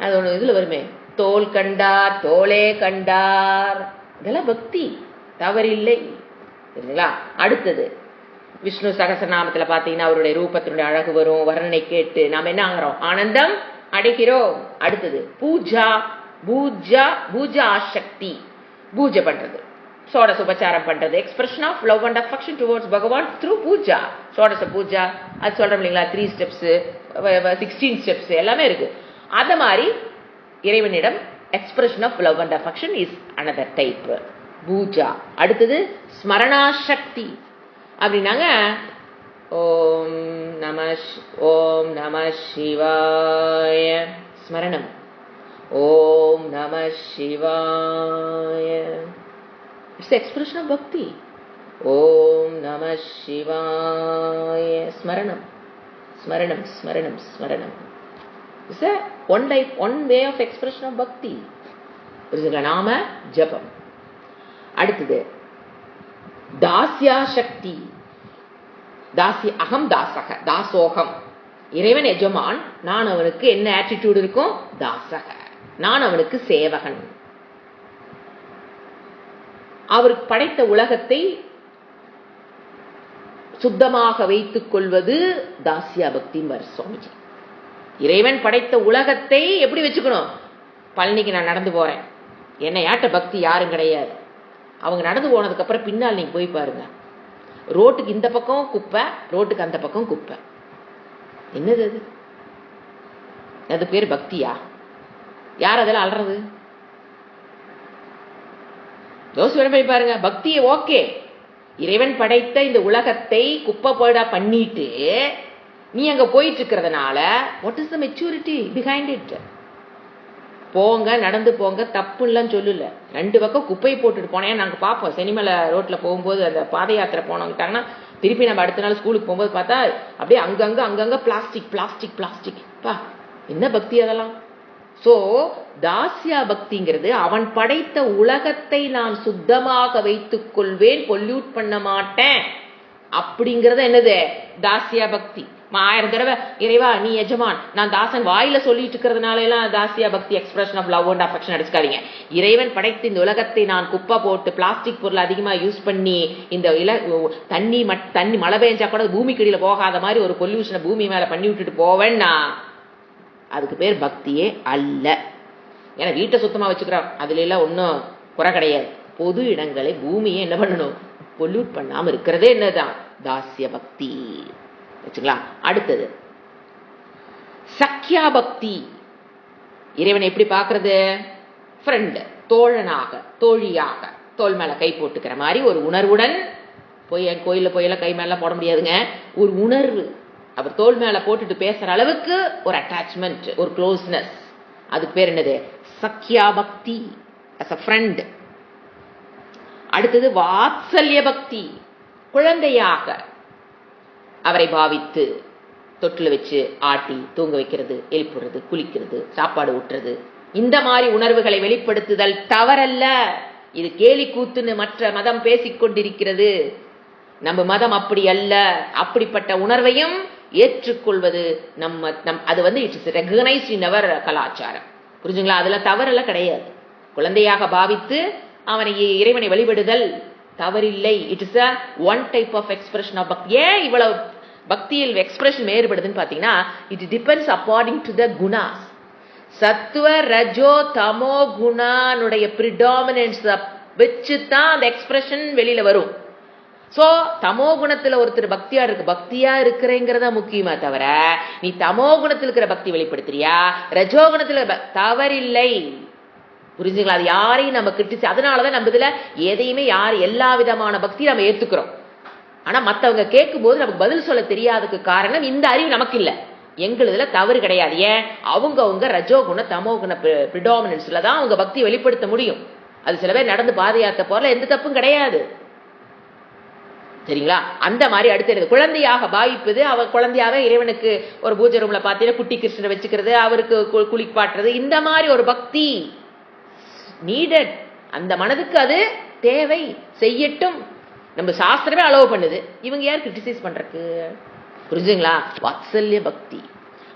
அது ஒண்ணு இதுல வருமே, தோல் கண்டார் தோளே கண்டார், இதெல்லாம் பக்தி, தவறில்லை. சரிங்களா? அடுத்தது விஷ்ணு சகசநாமத்துல பாத்தீங்கன்னா அவருடைய ரூபத்தினுடைய அழகு வரும். வர்ணனை கேட்டு நாம என்ன ஆகிறோம்? ஆனந்தம் அடைகிறோம். அடுத்தது பூஜா. பூஜா ஆசக்தி. பூஜை பண்றது, சோடச உபச்சாரம் பண்றது, expression of love and affection towards பகவான் த்ரூ பூஜா. சோடச பூஜா அது சொல்றோம் இல்லைங்களா? 3 ஸ்டெப்ஸ், 16 ஸ்டெப்ஸ் எல்லாமே இருக்கு. அத மாதிரி இறைவனிடம் expression of love and affection is another type, puja. அடுத்தது ஸ்மரணாசக்தி. அப்படின்னாங்க ஓம் நம சிவாய ஸ்மரணம். ஓம் நம சிவாய. இட்ஸ் எக்ஸ்பிரஷன் ஆஃப் பக்தி. ஓம் நம சிவாய. ஸ்மரணம் ஸ்மரணம் ஸ்மரணம் ஸ்மரணம். It's one way of expression of bhakti. நாம ஜபம். அடுத்தது தாஸ்யா சக்தி. தாசி அகம் தாசக தாசோகம். இறைவன் எஜமான், நான் அவனுக்கு என்ன ஆட்டிடியூட் இருக்கும்? தாசக, நான் அவனுக்கு சேவகன். அவருக்கு படைத்த உலகத்தை சுத்தமாக வைத்துக் கொள்வது தாஸ்யா பக்தின்னு வர சுவாமிஜி. இறைவன் படைத்த உலகத்தை எப்படி வச்சுக்கணும்? பழனிக்கு நான் நடந்து போறேன், என்னை ஆட்ட பக்தி யாரும் கிடையாது. அவங்க நடந்து போனதுக்கு அப்புறம் பின்னால் நீங்க போய் பாருங்க, ரோட்டுக்கு இந்த பக்கம் குப்பை, ரோட்டுக்கு அந்த பக்கம் குப்பை. என்னது அது? அது பேர் பக்தியா? யார் அதெல்லாம் அலறது? யோசிச்சு போய் பாருங்க. பக்தியை ஓகே, இறைவன் படைத்த இந்த உலகத்தை குப்பை போடா பண்ணிட்டு நீ அங்க போயிட்டு இருக்கிறதுனால what is the maturity behind it? போங்க, நடந்து போங்க, தப்புலாம் சொல்லல. ரெண்டு பக்கம் குப்பையை போட்டுட்டு போனேன். நாங்க பார்ப்போம் சினிமால ரோட்ல போகும்போது, அந்த பாத யாத்திரை போனவங்கிட்டாங்கன்னா திருப்பி நம்ம அடுத்த நாள் ஸ்கூலுக்கு போகும்போது பார்த்தா அப்படியே அங்கங்க பிளாஸ்டிக் பிளாஸ்டிக் பிளாஸ்டிக். பா, என்ன பக்தி அதெல்லாம்? சோ தாஸ்யா பக்திங்கிறது அவன் படைத்த உலகத்தை நான் சுத்தமாக வைத்துக் கொள்வேன், பொல்யூட் பண்ண மாட்டேன் அப்படிங்கறது என்னது? தாஸ்யா பக்தி. 1000 தடவை இறைவா நீ எஜமான், நான் தாசன் வாயில சொல்லிட்டு இருக்கிறதுனால எல்லாம் தாஸ்யா பக்தி expression of love and affection அடிச்சுக்காதீங்க. இறைவன் படைத்து இந்த உலகத்தை நான் குப்பை போட்டு பிளாஸ்டிக் பொருள் அதிகமா யூஸ் பண்ணி இந்த தண்ணி மழை பெஞ்சா கூட பூமிக்கடியில போகாத மாதிரி ஒரு பொல்யூஷனை பூமி மேல பண்ணி விட்டுட்டு போவேன்னா அதுக்கு பேர் பக்தியே அல்ல. ஏன்னா வீட்டை சுத்தமா வச்சுக்கிறோம், அதுல எல்லாம் ஒன்னும் குறை கிடையாது. பொது இடங்களை பூமியை என்ன பண்ணணும்? பொல்யூட் பண்ணாம இருக்கிறதே என்னதான்? தாஸ்ய பக்தி. வச்சுக்கலாம். அடுத்தது சக்கியா பக்தி. இறைவனை எப்படி பாக்குறது? ஃப்ரெண்ட், தோழனாக, தோழியாக, தோல் மேல கை போட்டுக்கிற மாதிரி ஒரு உணர்வுடன். போய் என் கோயில்ல போயெல்லாம் கை மேல போட முடியாதுங்க. ஒரு உணர்வு, அவர் தோல் மேல போட்டுட்டு பேசுற அளவுக்கு ஒரு அட்டாச்மெண்ட், ஒரு க்ளோஸ்னஸ். அதுக்கு பேர் என்னது? சக்கியா பக்தி, as a friend. அடுத்தது வாத்சல்ய பக்தி. குழந்தையாக அவரை பாவித்து தொட்டில வச்சு ஆட்டி தூங்க வைக்கிறது, எழுப்புறது, குளிக்கிறது, சாப்பாடு ஊட்டுறது, இந்த மாதிரி உணர்வுகளை வெளிப்படுத்துதல் தவறல்ல. இது கேலி கூத்துன்னு மற்ற மதம் பேசிக்கொண்டிருக்கிறது. நம்ம மதம் அப்படி அல்ல. அப்படிப்பட்ட உணர்வையும் ஏற்றுக்கொள்வது அது இட்ஸ் ரெகனைஸ்ட் இன் அவர் கலாச்சாரம். புரிஞ்சுங்களா? அதுல தவறெல்லாம் கிடையாது. குழந்தையாக பாவித்து அவனை இறைவனை வழிபடுதல் தவறில்லை. It is a one type of expression of பக்தி. ஏன் இவ்வளவு பக்தியில் எக்ஸ்பிரஷன் வேறுபடுதுன்னு பாத்தீங்கன்னா, it depends according to the gunas. சத்துவ ரஜோ தமோ குணானுடைய பிரிடாமினன்ஸ் வச்சுதான் அந்த எக்ஸ்பிரஷன் வெளியில வரும். சோ தமோ குணத்துல ஒருத்தர் பக்தியா இருக்கிறேங்கிறதா முக்கியமா தவிர, நீ தமோ குணத்தில் இருக்கிற பக்தி வெளிப்படுத்துறியா ரஜோ குணத்துல தவறில்லை. புரிஞ்சுங்களா? அது யாரையும் நம்ம கிரிட்டிசைஸ், அதனாலதான் நம்ம இதுல எதையுமே எல்லா விதமான பக்தியும் நம்ம ஏத்துக்கிறோம். ஆனா மத்தவங்க கேட்கும் போது நமக்கு பதில் சொல்ல தெரியாததுக்கு காரணம் இந்த அறிவு நமக்கு இல்ல. எங்களுதுல தவறு கிடையாது. ஏன்? அவங்க ரஜோகுண தமோகுண பிரிடாமினன்ஸ்ல தான் அவங்க பக்தி வெளிப்படுத்த முடியும். அது சில பேர் நடந்து பாதையாத்த போறல எந்த தப்பும் கிடையாது. சரிங்களா? அந்த மாதிரி அடுத்து குழந்தையாக பாவிப்பது. அவர் குழந்தையாக இறைவனுக்கு ஒரு பூஜை ரூம்ல பாத்தீங்கன்னா குட்டி கிருஷ்ணரை வச்சுக்கிறது, அவருக்கு குளிப்பாட்டுறது, இந்த மாதிரி ஒரு பக்தி நீடட். அந்த மனதுக்கு அது தேவை, செய்யட்டும். நம்ம சாஸ்திரமே அலோவ் பண்ணுது. இவங்க யார் கிரிட்டிசைஸ் பண்றதுக்கு? புரிஞ்சுங்களா? வாத்சல்ய பக்தி.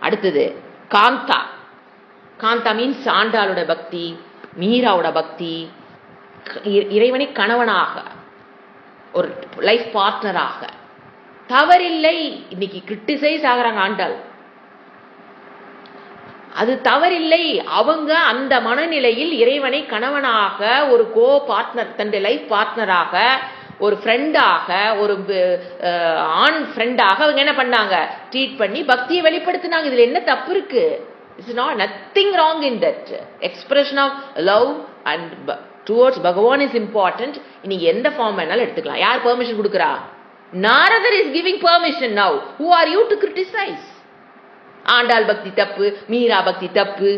அடுத்தது காந்தா. காந்தா மீன்ஸ் ஆண்டாளோட பக்தி, மீராவோட பக்தி. இறைவனை கணவனாக, ஒரு லைஃப் பார்ட்னராக. தவறில்லை. இன்னைக்கு கிரிட்டிசைஸ் ஆகிறாங்க ஆண்டாள், அது தவறில்லை. அவங்க அந்த மனநிலையில் இறைவனை கணவனாக, ஒரு கோ பார்ட்னர், தன்னுடைய லைஃப் பார்ட்னராக, ஒரு ஃப்ரெண்டாக, ஒரு ஆண் ஃப்ரெண்டாக அவங்க என்ன பண்ணாங்க? ட்ரீட் பண்ணி பக்தியை வெளிப்படுத்தினாங்க. இதுல என்ன தப்பு இருக்கு? It's not nothing wrong in that. Expression of love and towards Bhagavan is important. நீங்க எந்த ஃபார்ம் வேணாலும் எடுத்துக்கலாம். யார் பெர்மிஷன் கொடுக்குறா? Naradar is giving permission. Now who are you to criticize? Andal பக்தி தப்பு, மீரா பக்தி தப்பு,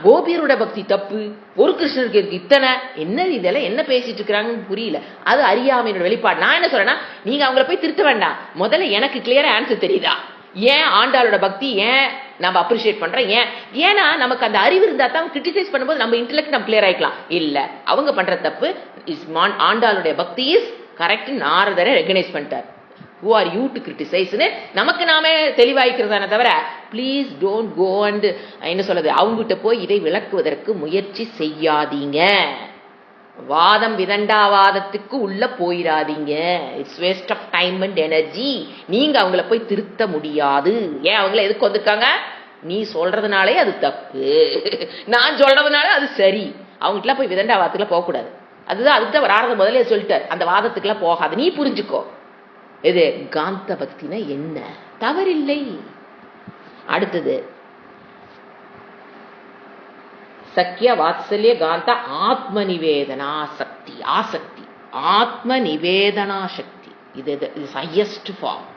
கோபியரோட பக்தி தப்பு, ஒரு கிருஷ்ணருக்கு இருக்கு இத்தனை. என்ன இதெல்லாம் என்ன பேசிட்டு இருக்கிறாங்கன்னு புரியல. அது அறியாமையோட வெளிப்பாடு. நான் என்ன சொல்றேன்னா, நீங்க அவங்கள போய் திருத்த வேண்டாம். முதல்ல எனக்கு கிளியரா ஆன்சர் தெரியுதா, ஏன் ஆண்டாளோட பக்தி ஏன் நம்ம அப்ரிஷியேட் பண்றோம்? ஏன்னா நமக்கு அந்த அறிவு இருந்தா தான் கிரிட்டிசைஸ் பண்ணும்போது நம்ம இன்டெலெக்ட் நம்ம கிளியர் ஆயிக்கலாம். இல்ல அவங்க பண்ற தப்பு ஆண்டாளுடைய பக்தி இஸ் கரெக்ட், நாரதரை ரெகனைஸ் பண்ணிட்டார். who are you to criticize னு நமக்கு நாமே தெளிவாய்க்கிறதான தவிர, ப்ளீஸ் டோன்ட் கோ அண்ட் என்ன சொல்றது, அவங்ககிட்ட போய் இதை விளக்குவதற்கு முயற்சி செய்யாதீங்க. வாதம் விதண்டாவாதத்துக்கு உள்ள போயிடாதீங்க. It's waste of time and energy. நீங்க அவங்கள போய் திருத்த முடியாது. ஏன் அவங்கள எதுக்கு வந்திருக்காங்க? நீ சொல்றதுனாலே அது தப்பு, நான் சொல்றதுனால அது சரி. அவங்ககிட்ட போய் விதண்டாவாதத்துக்குள்ள போகக்கூடாது. அதுதான் அதுக்கு தான் வராத முதலே சொல்லிட்டார், அந்த வாதத்துக்குலாம் போகாது, நீ புரிஞ்சுக்கோ. இது காந்த பக்தினா என்ன, தவறில்லை. அடுத்தது சக்கிய வாத்சல்ய காந்த ஆத்ம நிவேதனா சக்தி. ஆசக்தி, ஆத்ம நிவேதனா சக்தி. இது ஹையஸ்ட் ஃபார்ம்.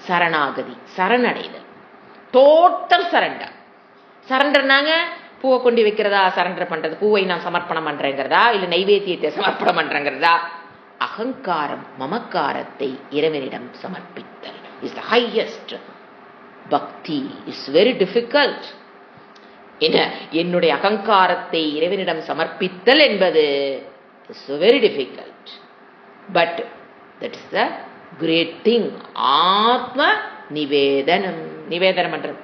சரணாகதி, சரணடைதல், டோட்டல் சரண்டர். சரண்டர்னாங்க பூவை கொண்டு வைக்கிறதா சரண்டர் பண்றது, பூவை நான் சமர்ப்பணம் பண்றேங்கிறதா, இல்ல நைவேத்தியத்தை சமர்ப்பணம் பண்றேங்கிறதா? அகங்காரம் மமக்காரத்தை இறைவனிடம் சமர்ப்பித்தல் is the highest bhakti. Is very difficult. என்னுடைய அகங்காரத்தை இறைவனிடம் சமர்ப்பித்தல் என்பது is very difficult. But that is the great thing. ஆத்ம நிவேதனம், நிவேதனம் பண்றது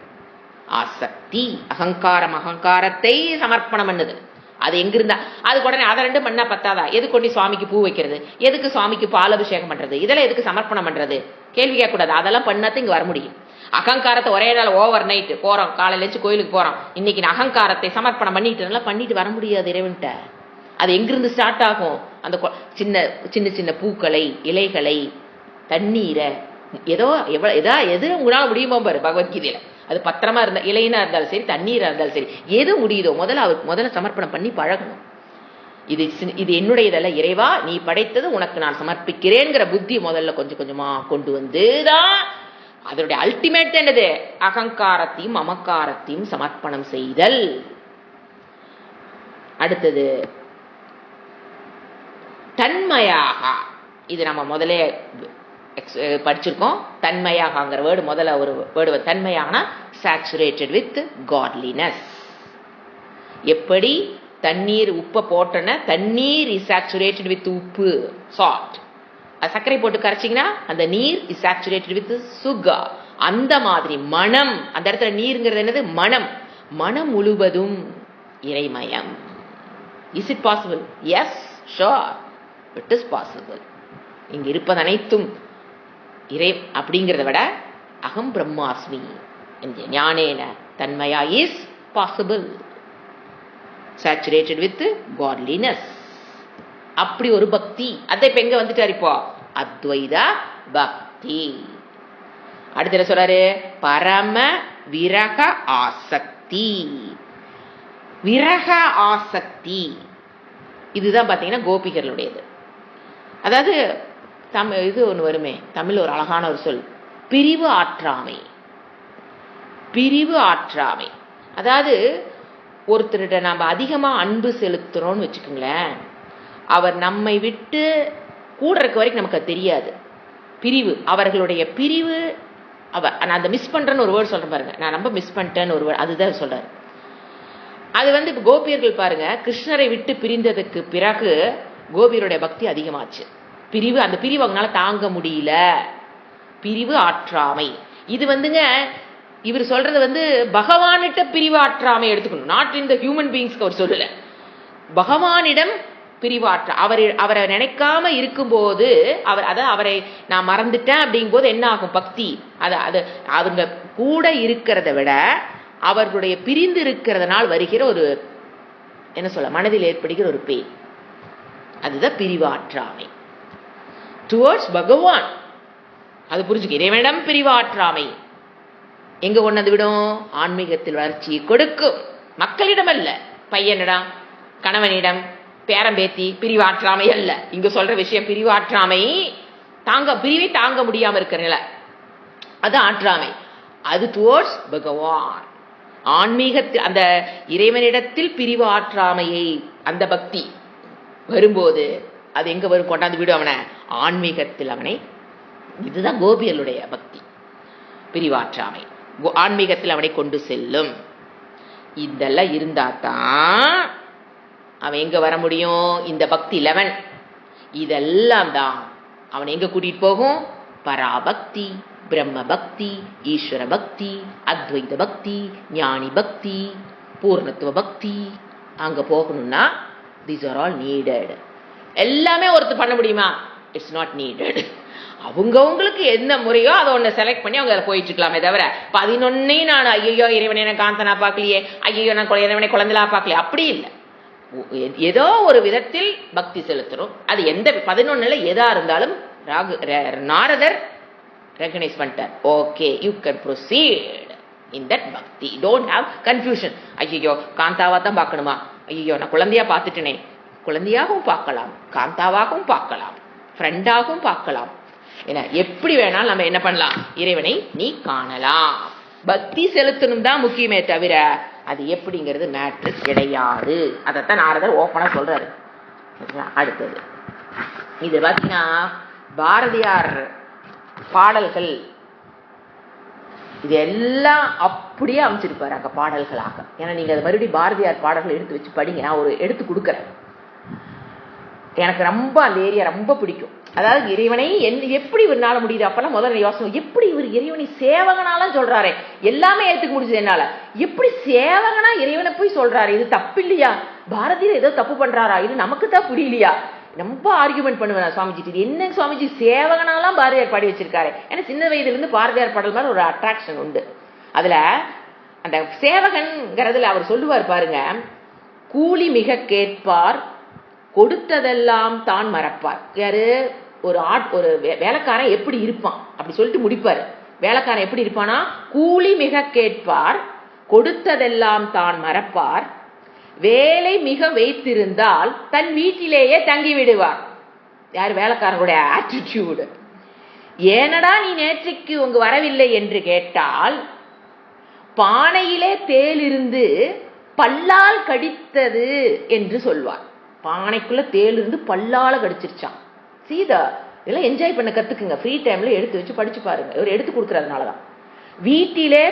ஆசக்தி. அகங்காரத்தை சமர்ப்பணம் பண்ணுது. அது எங்கிருந்தா அதுக்கு உடனே அதை ரெண்டு மண்ணா பத்தாதா? எது கொண்டு சுவாமிக்கு பூ வைக்கிறது, எதுக்கு சுவாமிக்கு பால் அபிஷேகம் பண்றது, இதெல்லாம் எதுக்கு சமர்ப்பணம் பண்றது? கேள்வி கேட்கக்கூடாது. அதெல்லாம் பண்ணாதான் இங்க வர முடியும். அகங்காரத்தை ஒரே நாள் ஓவர் நைட் போறோம், காலையில வச்சு கோயிலுக்கு போறோம், இன்னைக்கு நான் அகங்காரத்தை சமர்ப்பணம் பண்ணிட்டு வர முடியாது இறைவன்ட்ட. அது எங்கிருந்து ஸ்டார்ட் ஆகும்? அந்த சின்ன சின்ன சின்ன பூக்களை, இலைகளை, தண்ணீரை, எது உங்களால முடியுமோ பாரு பகவத்கீதையில. அது பத்திரமா இருந்தா, இலைனா இருந்தாலும் சரி, தண்ணீரா இருந்தாலும் சரி, எது முடியுதோ முதல்ல சமர்ப்பணம் பண்ணி பழகணும். இது என்னுடையதல்ல இறைவா, நீ படைத்தது உனக்கு நான் சமர்ப்பிக்கிறேங்கிற புத்தி முதல்ல கொஞ்சம் கொஞ்சமா கொண்டு வந்துதான் அதனுடைய அல்டிமேட் என்னது? அகங்காரத்தையும் மமக்காரத்தையும் சமர்ப்பணம் செய்தல். அடுத்தது தன்மையாக. இது நம்ம முதலே படிச்சிருக்கோம். தன்மையாகங்கிற வேர்டு முதல்ல ஒரு வேர்டு. தன்மையாகனா சேச்சுரேட்டட் வித் காட்லினஸ். எப்படி தண்ணீர் உப்பை போட்டோன்னா தண்ணீர் இஸ் சேச்சுரேட்டட் வித் உப்பு, சால்ட். சர்க்கரை போட்டு கரைச்சிங்கன்னா அந்த நீர் இஸ் சேச்சுரேட்டட் வித் சுகர். அந்த மாதிரி மனம், அந்த இடத்துல நீருங்கிறது என்னது? மனம். மனம் முழுவதும் இறைமயம். Is it possible? Yes, sure, it is possible. இங்க இருப்பது அனைத்தும் இறை அப்படிங்கிறத விட அகம் பிரம்மாஸ்மி என்ற ஞானேன தன்மையா is possible, saturated with godliness. அப்படி ஒரு பக்தி. அதை இப்ப எங்க வந்துட்டாரு இப்போ? அத்வைத பக்தி. அடுத்த சொல்றாரு பரம விரக ஆசக்தி. விரக ஆசக்தி இதுதான் பாத்தீங்கன்னா கோபிகளுடையது. அதாவது இது ஒண்ணு வருமே தமிழ், ஒரு அழகான ஒரு சொல், பிரிவு ஆற்றாமை. பிரிவு ஆற்றாமை அதாவது ஒருத்தருட நம்ம அதிகமா அன்பு செலுத்துறோம்னு வச்சுக்கோங்களேன், அவர் நம்மை விட்டு கூட இருக்க வரைக்கும் நமக்கு அது தெரியாது. பிரிவு, அவர்களுடைய பிரிவு. நான் அந்த மிஸ் பண்றேன்னு ஒரு வேர்டு சொல்றேன் பாருங்க, நான் ரொம்ப மிஸ் பண்ணிட்டேன்னு ஒரு வேர்டு, அதுதான் சொல்றாரு. அது இப்ப கோபியர்கள் பாருங்க, கிருஷ்ணரை விட்டு பிரிந்ததுக்கு பிறகு கோபியருடைய பக்தி அதிகமாச்சு. பிரிவு, அந்த பிரிவு அவங்களால தாங்க முடியல. பிரிவு ஆற்றாமை. இது இவர் சொல்றது பகவானிட்ட பிரிவு ஆற்றாமை எடுத்துக்கணும், நாட் இன் த ஹியூமன் பீயிங்ஸ்க்கு அவர் சொல்லல. பகவானிடம் பிரிவாற்ற, அவரை நினைக்காம இருக்கும்போது அவரை நான் மறந்துட்டேன் அப்படிங்கும் போது என்ன ஆகும்? பக்தி. அவங்க கூட இருக்கிறத விட அவர்களுடைய பிரிந்து இருக்கிறதுனால் வருகிற ஒரு என்ன சொல்ல, மனதில் ஏற்படுகிற ஒரு பேய், அதுதான் பிரிவாற்றாமை டுவர்ட்ஸ் பகவான். அது புரிஞ்சுக்க. இறைவனிடம் பிரிவாற்றாமை எங்க கொண்டது விடும்? ஆன்மீகத்தில் வளர்ச்சியை கொடுக்கும். மக்களிடம் அல்ல, பையனிடம், கணவனிடம், பேரம்பேத்தி பிரிவாற்றாமை அல்ல. இங்க சொல்ற விஷயம் பிரிவாற்றாமை. பிரிவை தாங்க முடியாம இருக்கிற நிலை, அது ஆற்றாமை. அது டுவர்ட்ஸ் பகவான். ஆன்மீகத்தில் அந்த இறைவனிடத்தில் பிரிவு ஆற்றாமையை அந்த பக்தி வரும்போது அது எங்க வரும்? கொண்டாந்து விடும் அவனை ஆன்மீகத்தில். அவனை இதுதான் கோபியலுடைய பக்தி, பிரிவாற்றாமை ஆன்மீகத்தில் அவனை கொண்டு செல்லும். இதெல்லாம் இருந்தா தான் அவன் எங்க வர முடியும்? இந்த பக்தி 11 இதெல்லாம் தான் அவன் எங்க கூட்டிட்டு போகும்? பராபக்தி, பிரம்ம பக்தி, ஈஸ்வர பக்தி, அத்வைத பக்தி, ஞானி பக்தி, பூர்ணத்துவ பக்தி. அங்க போகணும்னா these are all needed. எல்லாமே ஒருத்தர் பண்ண முடியுமா? It's not needed. அவங்கவுங்களுக்கு என்ன முறையோ அதை ஒன்று செலக்ட் பண்ணி அவங்க அதில் போயிட்டு இருக்கலாமே தவிர 11 நான் ஐயோ இறைவனை காந்தனா பார்க்கலையே, ஐயோ நான் இறைவனை குழந்தைலா பார்க்கலையே, அப்படி இல்லை. ஏதோ ஒரு விதத்தில் பக்தி செலுத்தணும். அது எந்த 11 எதா இருந்தாலும் நாரதர் ரெகனைஸ் பண்ணிட்டார். Okay, you can proceed in that bhakti. Don't have confusion. ஐயோ காந்தாவா தான் பார்க்கணுமா? ஐயோ நான் குழந்தையா பார்த்துட்டேனே. குழந்தையாகவும் பார்க்கலாம், காந்தாவாகவும் பார்க்கலாம், ஃப்ரெண்டாகவும் பார்க்கலாம். ஏன்னா எப்படி வேணாலும் நம்ம என்ன பண்ணலாம்? இறைவனை நீ காணலாம். பக்தி செலுத்தணும் தான் முக்கியமே தவிர அது எப்படிங்கிறது மேட்ரு கிடையாது. அதைத்தான் நாரதர் ஓப்பனா சொல்றாரு. அடுத்தது இது பார்த்தீங்கன்னா பாரதியார் பாடல்கள் இது எல்லாம் அப்படியே அமைச்சிருப்பாரு அங்க பாடல்களாக. ஏன்னா நீங்க அது மறுபடியும் பாரதியார் பாடல்கள் எடுத்து வச்சு படிங்க. நான் ஒரு எடுத்து கொடுக்குறேன். எனக்கு ரொம்ப அந்த ஏரியா ரொம்ப பிடிக்கும். அதாவது இறைவனை எப்படி இவனால முடியுது? அப்பெல்லாம் முதல்ல யோசனை, எப்படி இவர் இறைவனை சேவகனாலாம் சொல்றாரு, எல்லாமே ஏத்துக்க முடிஞ்சது என்னால. எப்படி சேவகனா இறைவனை போய் சொல்றாரு? இது தப்பு இல்லையா? பாரதியார் ஏதோ தப்பு பண்றாரா? இது நமக்கு தப்பு இல்லையா? ரொம்ப ஆர்குமெண்ட் பண்ணுவேன் சுவாமிஜி. இது என்ன சுவாமிஜி சேவகனாலாம் பாரதியார் பாடி வச்சிருக்காரு. ஏன்னா சின்ன வயதுல இருந்து பாரதியார் பாடல் மாதிரி ஒரு அட்ராக்ஷன் உண்டு. அதுல அந்த சேவகன்கிறதுல அவர் சொல்லுவார் பாருங்க, கூலி மிக கேட்பார், கொடுத்ததெல்லாம் தான் மறப்பார். யாரு? ஒரு வேலைக்காரன் எப்படி இருப்பான் அப்படி சொல்லிட்டு முடிப்பாரு. வேலைக்காரன் எப்படி இருப்பானா? கூலி மிக கேட்பார், கொடுத்ததெல்லாம் தான் மறப்பார், வேலை மிக வைத்திருந்தால் தன் வீட்டிலேயே தங்கி விடுவார். யார்? வேலைக்காரனுடைய ஆட்டிடியூடு. ஏனடா நீ நேற்றைக்கு உங்க வரவில்லை என்று கேட்டால் பானையிலே தேல் இருந்து பல்லால் கடித்தது என்று சொல்வார். பானைக்குள்ள தேல் இருந்து பல்லால கடிச்சிருச்சான். சீதா இதெல்லாம் என்ஜாய் பண்ண கத்துக்குங்க. ஃப்ரீ டைம்ல எடுத்து வச்சு படிச்சு பாருங்க. இவர் எடுத்து கொடுக்கறதுனாலதான். வீட்டிலே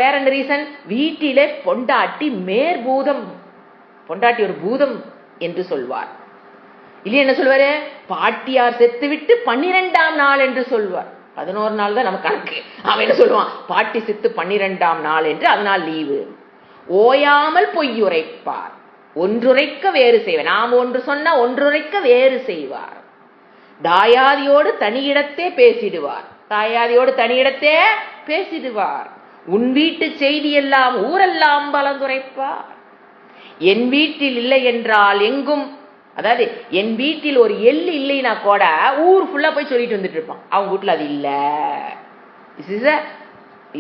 வேற என்ன ரீசன்? வீட்டிலே பொண்டாட்டி மேற்பூதம், பொண்டாட்டி ஒரு பூதம் என்று சொல்வார். இல்லையா என்ன சொல்வாரு? பாட்டியார் செத்து விட்டு 12ஆம் நாள் என்று சொல்வார். 11 நாள் தான் நம்ம கணக்கு. அவன் என்ன சொல்லுவான்? பாட்டி செத்து 12ஆம் நாள் என்று, அதனால் லீவு. ஓயாமல் பொய்யுரைப்பார், ஒன்றுரைக்க வேறு செய்வார். நாம் ஒன்று சொன்னா ஒன்றுரைக்க வேறு செய்வார். தாயாதியோடு தனியிடத்தே பேசிடுவார். தாயாதியோடு தனியிடத்தே பேசிடுவார். உன் வீட்டு செய்தி எல்லாம் ஊரெல்லாம் பலந்துரைப்பார். என் வீட்டில் இல்லை என்றால் எங்கும், அதாவது என் வீட்டில் ஒரு எள்ளு இல்லைன்னா கூட ஊர் ஃபுல்லா போய் சொல்லிட்டு வந்துட்டு இருப்பான். அவங்க வீட்டுல அது இல்ல.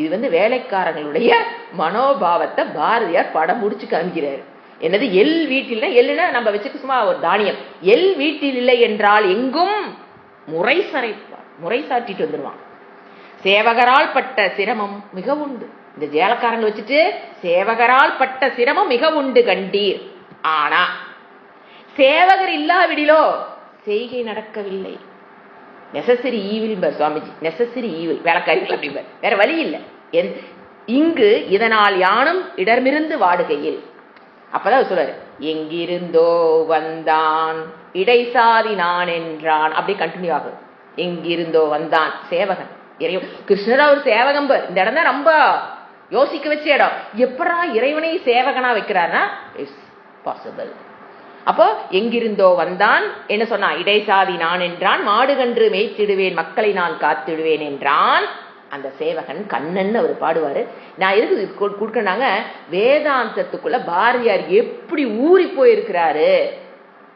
இது வேலைக்காரங்களுடைய மனோபாவத்தை பாரதியார் படம் முடிச்சு காமிக்கிறாரு. என்னது? எல் வீட்டில், எல்லுன்னா நம்ம வச்சுக்க சும்மா ஒரு தானியம். எல் வீட்டில் இல்லை என்றால் எங்கும் முறை சரைப்பார், முறை சாட்டிட்டு வந்துடுவான். சேவகரால் பட்ட சிரமம் மிக உண்டு. இந்த ஜேலக்காரங்களை வச்சுட்டு சேவகரால் பட்ட சிரமம் மிக உண்டு கண்டீர். ஆனா சேவகர் இல்லாவிடிலோ செய்கை நடக்கவில்லை. Necessary evil Swamiji, necessary evil வேலைக்காரிகள் அப்படிம்பார். வேற வழி இல்லை. இங்கு இதனால் யானும் இடமிருந்து வாடுகையில். அப்பதான் சொல்றாரு, எங்கிருந்தோ வந்தான் இடைசாதி நான் என்றான். அப்படி கண்டினியூ ஆகும். எங்கிருந்தோ வந்தான் சேவகன். கிருஷ்ணரா ஒரு சேவகம்பர். இந்த இடம் தான் ரொம்ப யோசிக்க வச்ச இடம். எப்படா இறைவனை சேவகனா வைக்கிறார்னா இட்ஸ் பாசிபிள். அப்போ எங்கிருந்தோ வந்தான் என்ன சொன்னா? இடைசாதி நான் என்றான், மாடுகன்று மேய்த்திடுவேன், மக்களை நான் காத்திடுவேன் என்றான். அந்த சேவகன் கண்ணன் அவர் பாடுவாரு. நான் எதுக்கு கொடுக்கறாங்க? வேதாந்தத்துக்குள்ள பாரதியார் எப்படி ஊறி போயிருக்கிறாரு.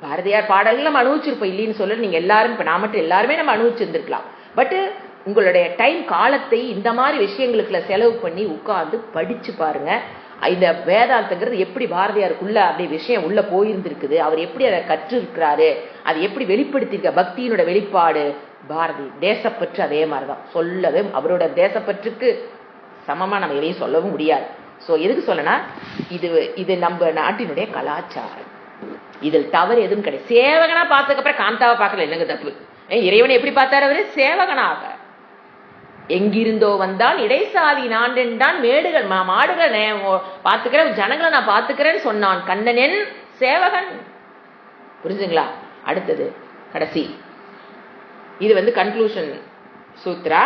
பாரதியார் பாடல்கள் நம்ம அனுபவிச்சிருப்போம், இல்லைன்னு சொல்ல. நீங்க எல்லாரும், இப்ப நான் மட்டும் எல்லாருமே நம்ம அனுபவிச்சிருந்திருக்கலாம். பட் உங்களுடைய டைம் காலத்தை இந்த மாதிரி விஷயங்களுக்குள்ள செலவு பண்ணி உட்கார்ந்து படிச்சு பாருங்க. இந்த வேதாந்தங்கிறது எப்படி பாரதியாருக்குள்ள அப்படியே விஷயம் உள்ள போயிருந்திருக்குது, அவர் எப்படி அதை கற்றிருக்கிறாரு, அது எப்படி வெளிப்படுத்திருக்க பக்தியினோட வெளிப்பாடு. பாரதி தேசப்பற்று அதே மாதிரிதான் சொல்லவே. அவரோட தேசப்பற்றுக்கு சமமா நம்ம எதையும் சொல்லவும் முடியாது. ஸோ எதுக்கு சொல்லனா, இது நம்ம நாட்டினுடைய கலாச்சாரம். இதில் தவறு எதுவும் கிடையாது. சேவகனா பார்த்ததுக்கு அப்புறம் காந்தாவை பார்க்கல, என்னங்க தப்பு? இறைவனை எப்படி பார்த்தாரு அவரு? சேவகனாக. எங்கிருந்தோ வந்தான் இடைசாதி நான்டென்றான் மேடுகள் மாடுகள் பார்த்துக்கிறேன், ஜனங்களை நான் பார்த்துக்கிறேன்னு சொன்னான் கண்ணனின் சேவகன். புரிஞ்சுங்களா? அடுத்தது கடைசி, இது கன்க்ளூஷன் சூத்ரா.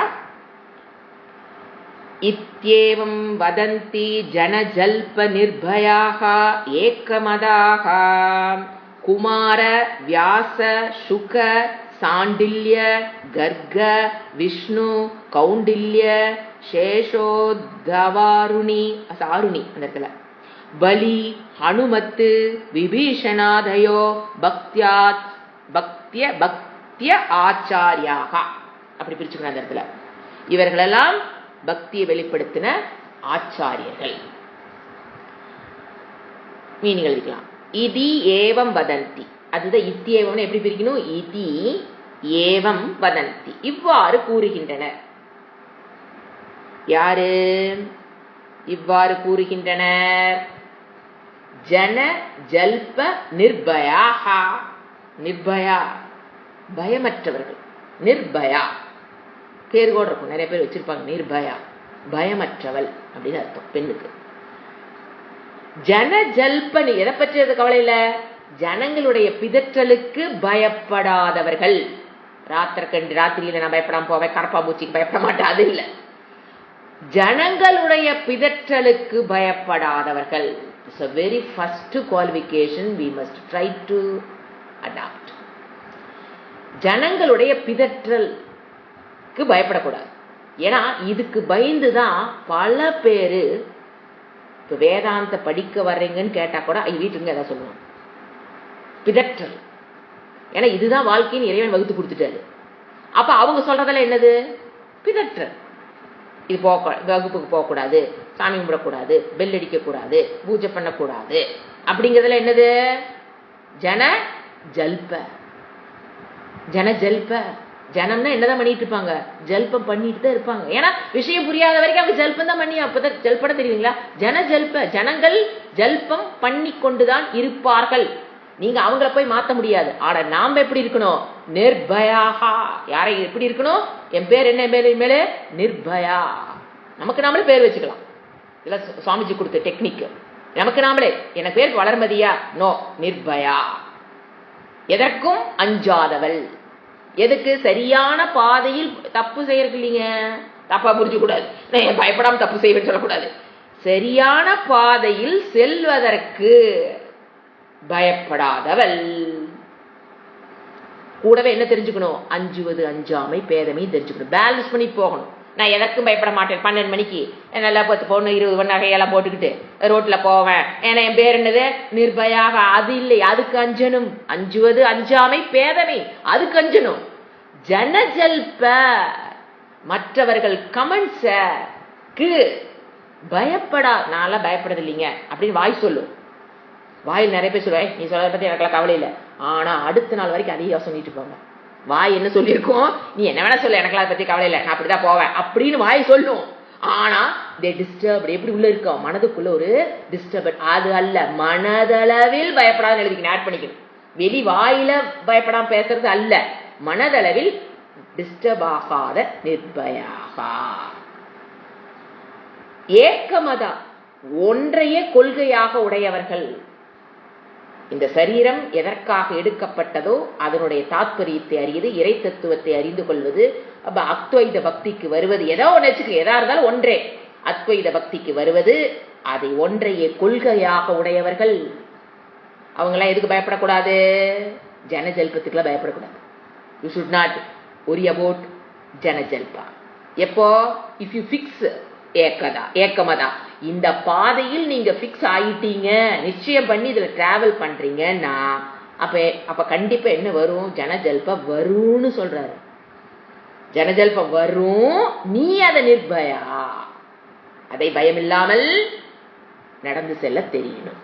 இத்யேவம் வதந்தி ஜனஜல்ப நிர்பயாக ஏகமதாக குமார வியாச சுக சாண்டில்ய கர்க விஷ்ணு கௌண்டில்ய சேஷோதவாருணி சாருணி அந்த இடத்துல பலி ஹனுமத்து விபீஷணாதயோ பக்திய ஆச்சாரியாக அப்படி பிரிச்சுக்கணும். அந்த இடத்துல இவர்களெல்லாம் பக்தியை வெளிப்படுத்தின ஆச்சாரியர்கள். மீனிங் எழுதிக்கலாம். இதி ஏவம் வதந்தி, அதுதான் இத்தியேவம். எப்படி பிரிக்கணும்? இதி ஏவம் வதந்தி, இவ்வாறு கூறுகின்றனர். யாரு இவ்வாறு கூறுகின்றனர்? ஜன ஜல்ப நிர்பயாக, நிர்பயா பயமற்றவர்கள். நிர்பயா பேர் கூட இருக்கும், நிறைய பேர் வச்சிருப்பாங்க. நிர்பயா பயமற்றவள் அப்படின்னு அர்த்தம் பெண்ணுக்கு. ஜன ஜல்ப, எதை பற்றி கவலை இல்ல, ஜனங்களுடைய பிதற்றலுக்கு பயப்படாதவர்கள். ராத்திரியில நான் பயப்படாம போவேன், கரப்பாம்பூச்சிக்கு பயப்பட மாட்டேன், அது இல்ல. ஜனங்களுடைய பிதற்றலுக்கு பயப்படாதவர்கள். It's a very first qualification we must try to adopt. ஜனங்களுடைய பிதற்றலுக்கு பயப்படக்கூடாது. ஏன்னா இதுக்கு பயந்துதான் பல பேரு இப்ப வேதாந்த படிக்க வர்றீங்கன்னு கேட்டா கூட வீட்டுங்க எதாவது சொல்லுவாங்க, பிதற்றல். ஏன்னா இதுதான் வாழ்க்கைன்னு இறைவன் வகுத்து கொடுத்துட்டாரு. அப்ப அவங்க சொல்றதெல்லாம் என்னது? பிதற்றல். இது வகுப்புக்கு போகக்கூடாது, சாமி கும்பிடக்கூடாது, பெல் அடிக்க கூடாது, பூஜை பண்ணக்கூடாது அப்படிங்கிறதுல என்னது? ஜன ஜல்ப. ஜன ஜல்ப, ஜனம்னா என்னதான் பண்ணிட்டு இருப்பாங்க? ஜல்பம் பண்ணிட்டு தான் இருப்பாங்க. ஏன்னா விஷயம் புரியாத வரைக்கும் அவங்க ஜல்பம் தான் பண்ணி அப்பதான் ஜல்பட தெரியுங்களா? ஜன ஜல்ப, ஜனங்கள் ஜல்பம் பண்ணி கொண்டுதான் இருப்பார்கள். நீங்க அவங்கள போய் மாத்த முடியாது. ஆனா நாம எப்படி இருக்கணும்? நிர்பயாகா. யாரை எப்படி இருக்கணும்? என் பேர் என்ன மேலே? நிர்பயா. நமக்கு நாமளே பேர் வச்சுக்கலாம். இதெல்லாம் சுவாமிஜி கொடுத்த டெக்னிக். நமக்கு நாமளே, எனக்கு பேர் வளர்மதியா? நோ, நிர்பயா. எதற்கும் அஞ்சாதவள். எதுக்கு? சரியான பாதையில் தப்பு செய்யறது இல்லைங்க, தப்பா புரிஞ்சு கூடாது. நான் பயப்படாம தப்பு செய்வேன்னு சொல்லக்கூடாது. சரியான பாதையில் செல்வதற்கு பயப்படாதவள். கூடவே என்ன தெரிஞ்சுக்கணும்? அஞ்சுவது அஞ்சாமை பேதமை தெரிஞ்சுக்கணும். பேலன்ஸ் பண்ணி போகணும். நான் எதற்கும் பயப்பட மாட்டேன். 12 மணிக்கு நல்லா 10 பொண்ணு 20 நகையெல்லாம் போட்டுக்கிட்டு ரோட்ல போவேன். ஏன்னா என் பேர் என்னது? நிர்பயாக. அது இல்லை, அதுக்கு அஞ்சனும். அஞ்சுவது அஞ்சாமை பேதமை, அதுக்கு அஞ்சனும். ஜனஜல்ப, மற்றவர்கள் கமெண்ட்ஸுக்கு பயப்படா. நான்லாம் பயப்படுறது இல்லைங்க அப்படின்னு வாய் சொல்லும். வாயில் நிறைய பேர் சொல்லுவேன், நீ சொல்றத பத்தி எனக்குலாம் கவலை இல்லை. ஆனா அடுத்த நாள் வரைக்கும் அதையே சொல்லிட்டு போங்க. வாய் என்ன சொல்லியிருக்கோம்? நீ என்ன வேணா சொல்ல, எனக்குலாம் அதை பத்தி கவலை இல்லை, நான் அப்படிதான் போவேன் அப்படின்னு வாய் சொல்லும். ஆனா டிஸ்டர்ப் எப்படி உள்ள இருக்கும்? மனதுக்குள்ள ஒரு டிஸ்டர்பன். அது அல்ல, மனதளவில் பயப்படாத எழுதிக்கணும், ஆட் பண்ணிக்கணும். வெளி வாயில பயப்படாம பேசுறது அல்ல, மனதளவில் டிஸ்டர்ப் ஆகாத நிர்பயாக. ஏக்கமதா, ஒன்றையே கொள்கையாக உடையவர்கள். இந்த சரீரம் எதற்காக எடுக்கப்பட்டதோ அதனுடைய தாத்பரியத்தை அறிவது, இறை தத்துவத்தை அறிந்து கொள்வது. அப்ப அத்வைத பக்திக்கு வருவது, ஏதோ ஒன்று வச்சுக்க, எதா இருந்தாலும் ஒன்றே. அத்வைத பக்திக்கு வருவது, அதை ஒன்றையே கொள்கையாக உடையவர்கள். அவங்களாம் எதுக்கு பயப்படக்கூடாது? ஜனஜல்பத்துக்குலாம் பயப்படக்கூடாது. You should not worry about ஜனஜல்பா. எப்போ? இஃப் யூ ஃபிக்ஸ் ஏக்கமதா, இந்த பாதையில் நீங்க ஃபிக்ஸ் ஆயிட்டீங்க, நிச்சயம் பண்ணி இதுல டிராவல் பண்றீங்கன்னா அப்ப கண்டிப்பா என்ன வரும்? ஜனஜல்ப வரும்னு சொல்றாரு. ஜனஜல்ப வரும், நீ அதை நிர்பயா, அதை பயம் இல்லாமல் நடந்து செல்ல தெரியணும்.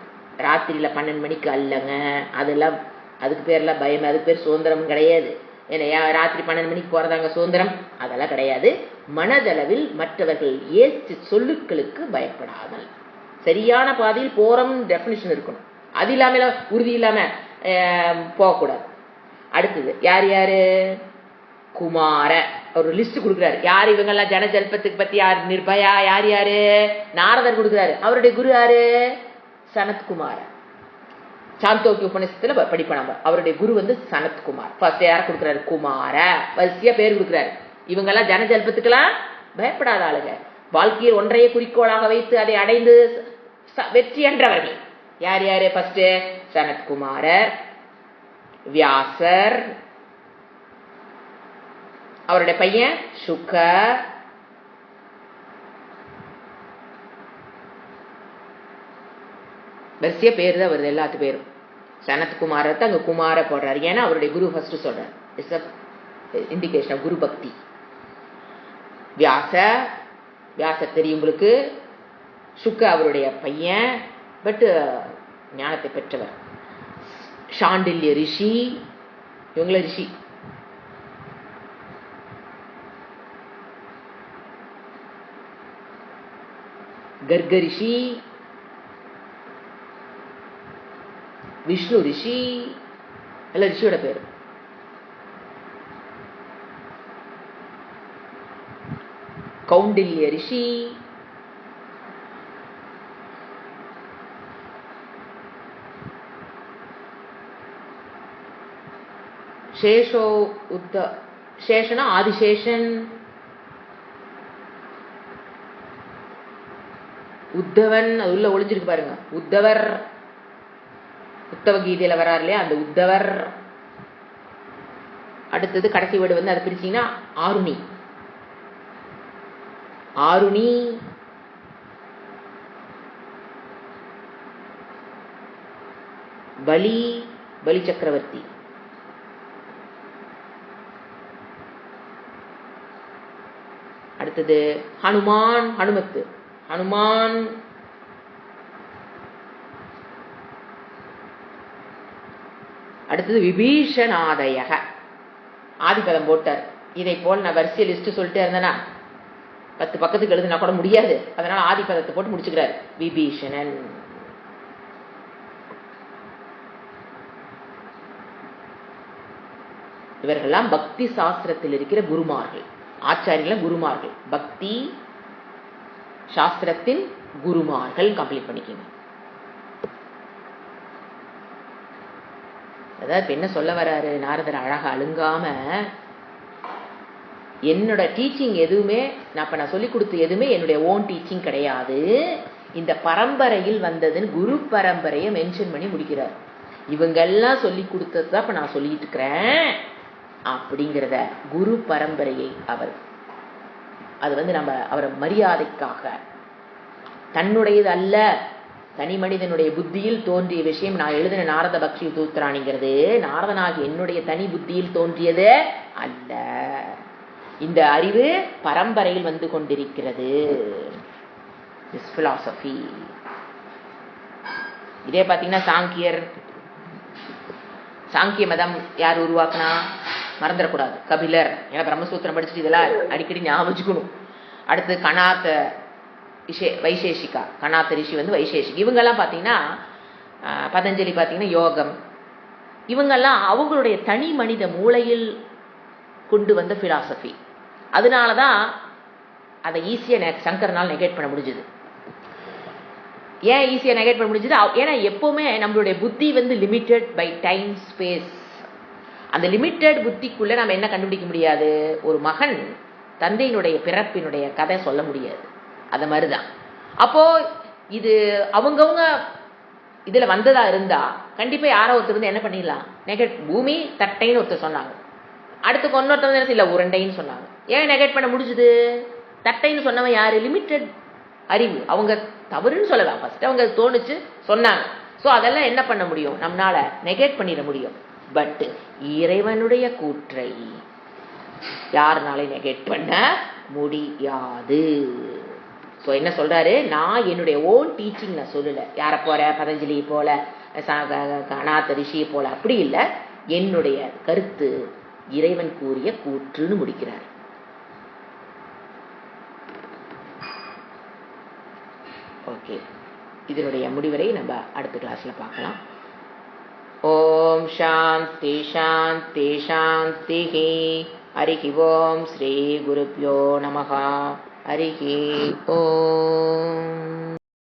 ராத்திரியில 12 மணிக்கு அல்லங்க, அதெல்லாம் அதுக்கு பேர்லாம் பயம், அதுக்கு பேர் சுதந்திரம் கிடையாது. என்ன ராத்திரி 12 மணிக்கு போறதாங்க சுதந்திரம்? அதெல்லாம் கிடையாது. மனதளவில் மற்றவர்கள் ஏற்று சொல்லுக்களுக்கு பயப்படாமல் சரியான பாதையில் போறோம் டெஃபினிஷன் இருக்கணும். அது இல்லாம உறுதி இல்லாம போகக்கூடாது. அடுத்தது யார் யாரு? குமார ஒரு லிஸ்ட் கொடுக்குறாரு. யார் இவங்கெல்லாம் ஜனஜல்பத்துக்கு பத்தி? யார்? நிர்பயா. யார் யாரு? நாரதர் கொடுக்குறாரு. அவருடைய குரு யாரு? சனத்குமார. சாந்தோக்கிய உபநிஷத்துல படிப்போம் நம்ம. அவருடைய குரு வந்து சனத்குமார். ஃபர்ஸ்ட் யார கொடுக்குறாரு? குமார. வரிசையா பேர் கொடுக்குறாரு. இவங்கெல்லாம் ஜனஜல்பத்துக்கெல்லாம் பயப்படாத ஆளுங்க. வாழ்க்கையை ஒன்றைய குறிக்கோளாக வைத்து அதை அடைந்து வெற்றி என்றவர்கள். யார் யாரு? ஃபர்ஸ்ட் சனத்குமாரர், வியாசர், அவருடைய பையன் சுகர், வரிசையா பேர் தான் வருது எல்லாத்து பேரும். சனத்குமாரத்தை அங்க குமார போடுறாரு. ஏன்னா அவருடைய குரு ஃபர்ஸ்ட் சொல்றாரு. இட்ஸ் அ இண்டிகேஷன் ஆஃப் குரு பக்தி. வியாசர் தெரியும் உங்களுக்கு. சுக்க அவருடைய பையன், பட் ஞானத்தை பெற்றவர். சாண்டில்ய ரிஷி, இவங்கள ரிஷி. கர்க ரிஷி, விஷ்ணு ரிஷி, எல்லா ரிஷியோட பேரு. கௌண்டில்ய ரிஷி, சேஷனா ஆதிசேஷன், உத்தவன், அது உள்ள ஒளிஞ்சிருக்கு பாருங்க. உத்தவர், உத்தவ கீதையில வராரு இல்லையா, அந்த உத்தவர். அடுத்தது கடைசி வீடு வந்து அதை பிரிச்சீங்கன்னா ஆருணி. பலி சக்கரவர்த்தி. அடுத்தது ஹனுமான். அடுத்தது விபீஷணாதயக. ஆதிபதம் போட்டார். இதை போல் நான் வரிசை லிஸ்ட் சொல்லிட்டே இருந்தேன்னா 10 பக்கத்துக்கு எழுதுனா கூட முடியாது. அதனால ஆதிபதத்தை போட்டு முடிச்சுக்கிறார். விபீஷணன். இவர்கள்லாம் பக்தி சாஸ்திரத்தில் இருக்கிற குருமார்கள். ஆச்சாரியர்கள் குருமார்கள். பக்தி சாஸ்திரத்தின் குருமார்கள். கம்ப்ளீட் பண்ணிக்கீங்க. அதாவது என்ன சொல்ல வராரு நாரதர் அழகா அழுங்காம, என்னோட டீச்சிங் எதுவுமே நான் சொல்லிக் கொடுத்த எதுவுமே என்னுடைய ஓன் டீச்சிங் கிடையாது. இந்த பரம்பரையில் வந்ததுன்னு குரு பரம்பரையை மென்ஷன் பண்ணி முடிக்கிறார். இவங்கெல்லாம் சொல்லி கொடுத்தது தான் இப்ப நான் சொல்லிட்டு இருக்கிறேன் அப்படிங்கிறத குரு பரம்பரையை அவர் அது வந்து நம்ம அவரை மரியாதைக்காக, தன்னுடையது அல்ல, தனி மனிதனுடைய புத்தியில் தோன்றிய விஷயம். நான் எழுதின நாரத பக்ஷி தூத்ராணிங்கிறது நாரதனாகி என்னுடைய தனி புத்தியில் தோன்றியது அல்ல. இந்த அறிவு பரம்பரையில் வந்து கொண்டிருக்கிறது. This philosophy. இதே பாத்தீங்கன்னா சாங்கிய மதம் யார் உருவாக்குனா மறந்துடக்கூடாது, கபிலர். ஏன்னா பிரம்மசூத்திரம் படிச்சுட்டு இதெல்லாம் அடிக்கடி ஞாபகம் வச்சுக்கணும். அடுத்து கணாத்த வைசேஷிகா, கணாத்த ரிஷி வந்து வைசேஷிகா. இவங்கெல்லாம் பார்த்தீங்கன்னா பதஞ்சலி பார்த்தீங்கன்னா யோகம். இவங்கெல்லாம் அவங்களுடைய தனி மனித மூளையில் கொண்டு வந்த பிலாசபி. அதனால தான் அதை ஈஸியாக சங்கரனால் நெகேட் பண்ண முடிஞ்சுது. ஏன் ஈஸியாக நெகேட் பண்ண முடிஞ்சது? ஏன்னா எப்பவுமே நம்மளுடைய புத்தி வந்து லிமிட்டட் பை டைம் ஸ்பேஸ். அந்த லிமிட்டட் புத்திக்குள்ள நம்ம என்ன கண்டுபிடிக்க முடியாது? ஒரு மகன் தந்தையினுடைய பிறப்பினுடைய கதை சொல்ல முடியாது. அது மாதிரிதான். அப்போ இது அவங்கவுங்க இதுல வந்ததா இருந்தா கண்டிப்பா யாரோ ஒருத்தர் வந்து என்ன பண்ணிடலாம், நெகேட். பூமி தட்டைன்னு ஒருத்தர் சொன்னாங்க, அடுத்து இன்னொருத்தர் இல்ல உருண்டைன்னு சொன்னாங்க. ஏன் நெகேட் பண்ண முடிஞ்சது? தட்டைன்னு சொன்னவன் யாரு? லிமிட்டட் அறிவு. அவங்க தவறுன்னு சொல்லலாம், ஃபர்ஸ்ட் அவங்க தோணுச்சு சொன்னாங்க. ஸோ அதெல்லாம் என்ன பண்ண முடியும், நம்மளால நெகேட் பண்ணிட முடியும். பட் இறைவனுடைய கூற்றை யாருனாலே நெகேட் பண்ண முடியாது. ஸோ என்ன சொல்றாரு, நான் என்னுடைய ஓன் டீச்சிங் நான் சொல்லல. யாரை போல, பதஞ்சலி போல, அநாத ரிஷியை போல அப்படி இல்லை. என்னுடைய கருத்து இறைவன் கூறிய கூற்றுன்னு முடிக்கிறார். ஓகே, இதனுடைய முடிவரை நம்ம அடுத்த கிளாஸ்ல பார்க்கலாம். ஓம் சாந்தி சாந்தி சாந்தி. ஹரிஹி ஓம் ஸ்ரீ குருப்யோ நமஹ. ஹரிஹி ஓம்.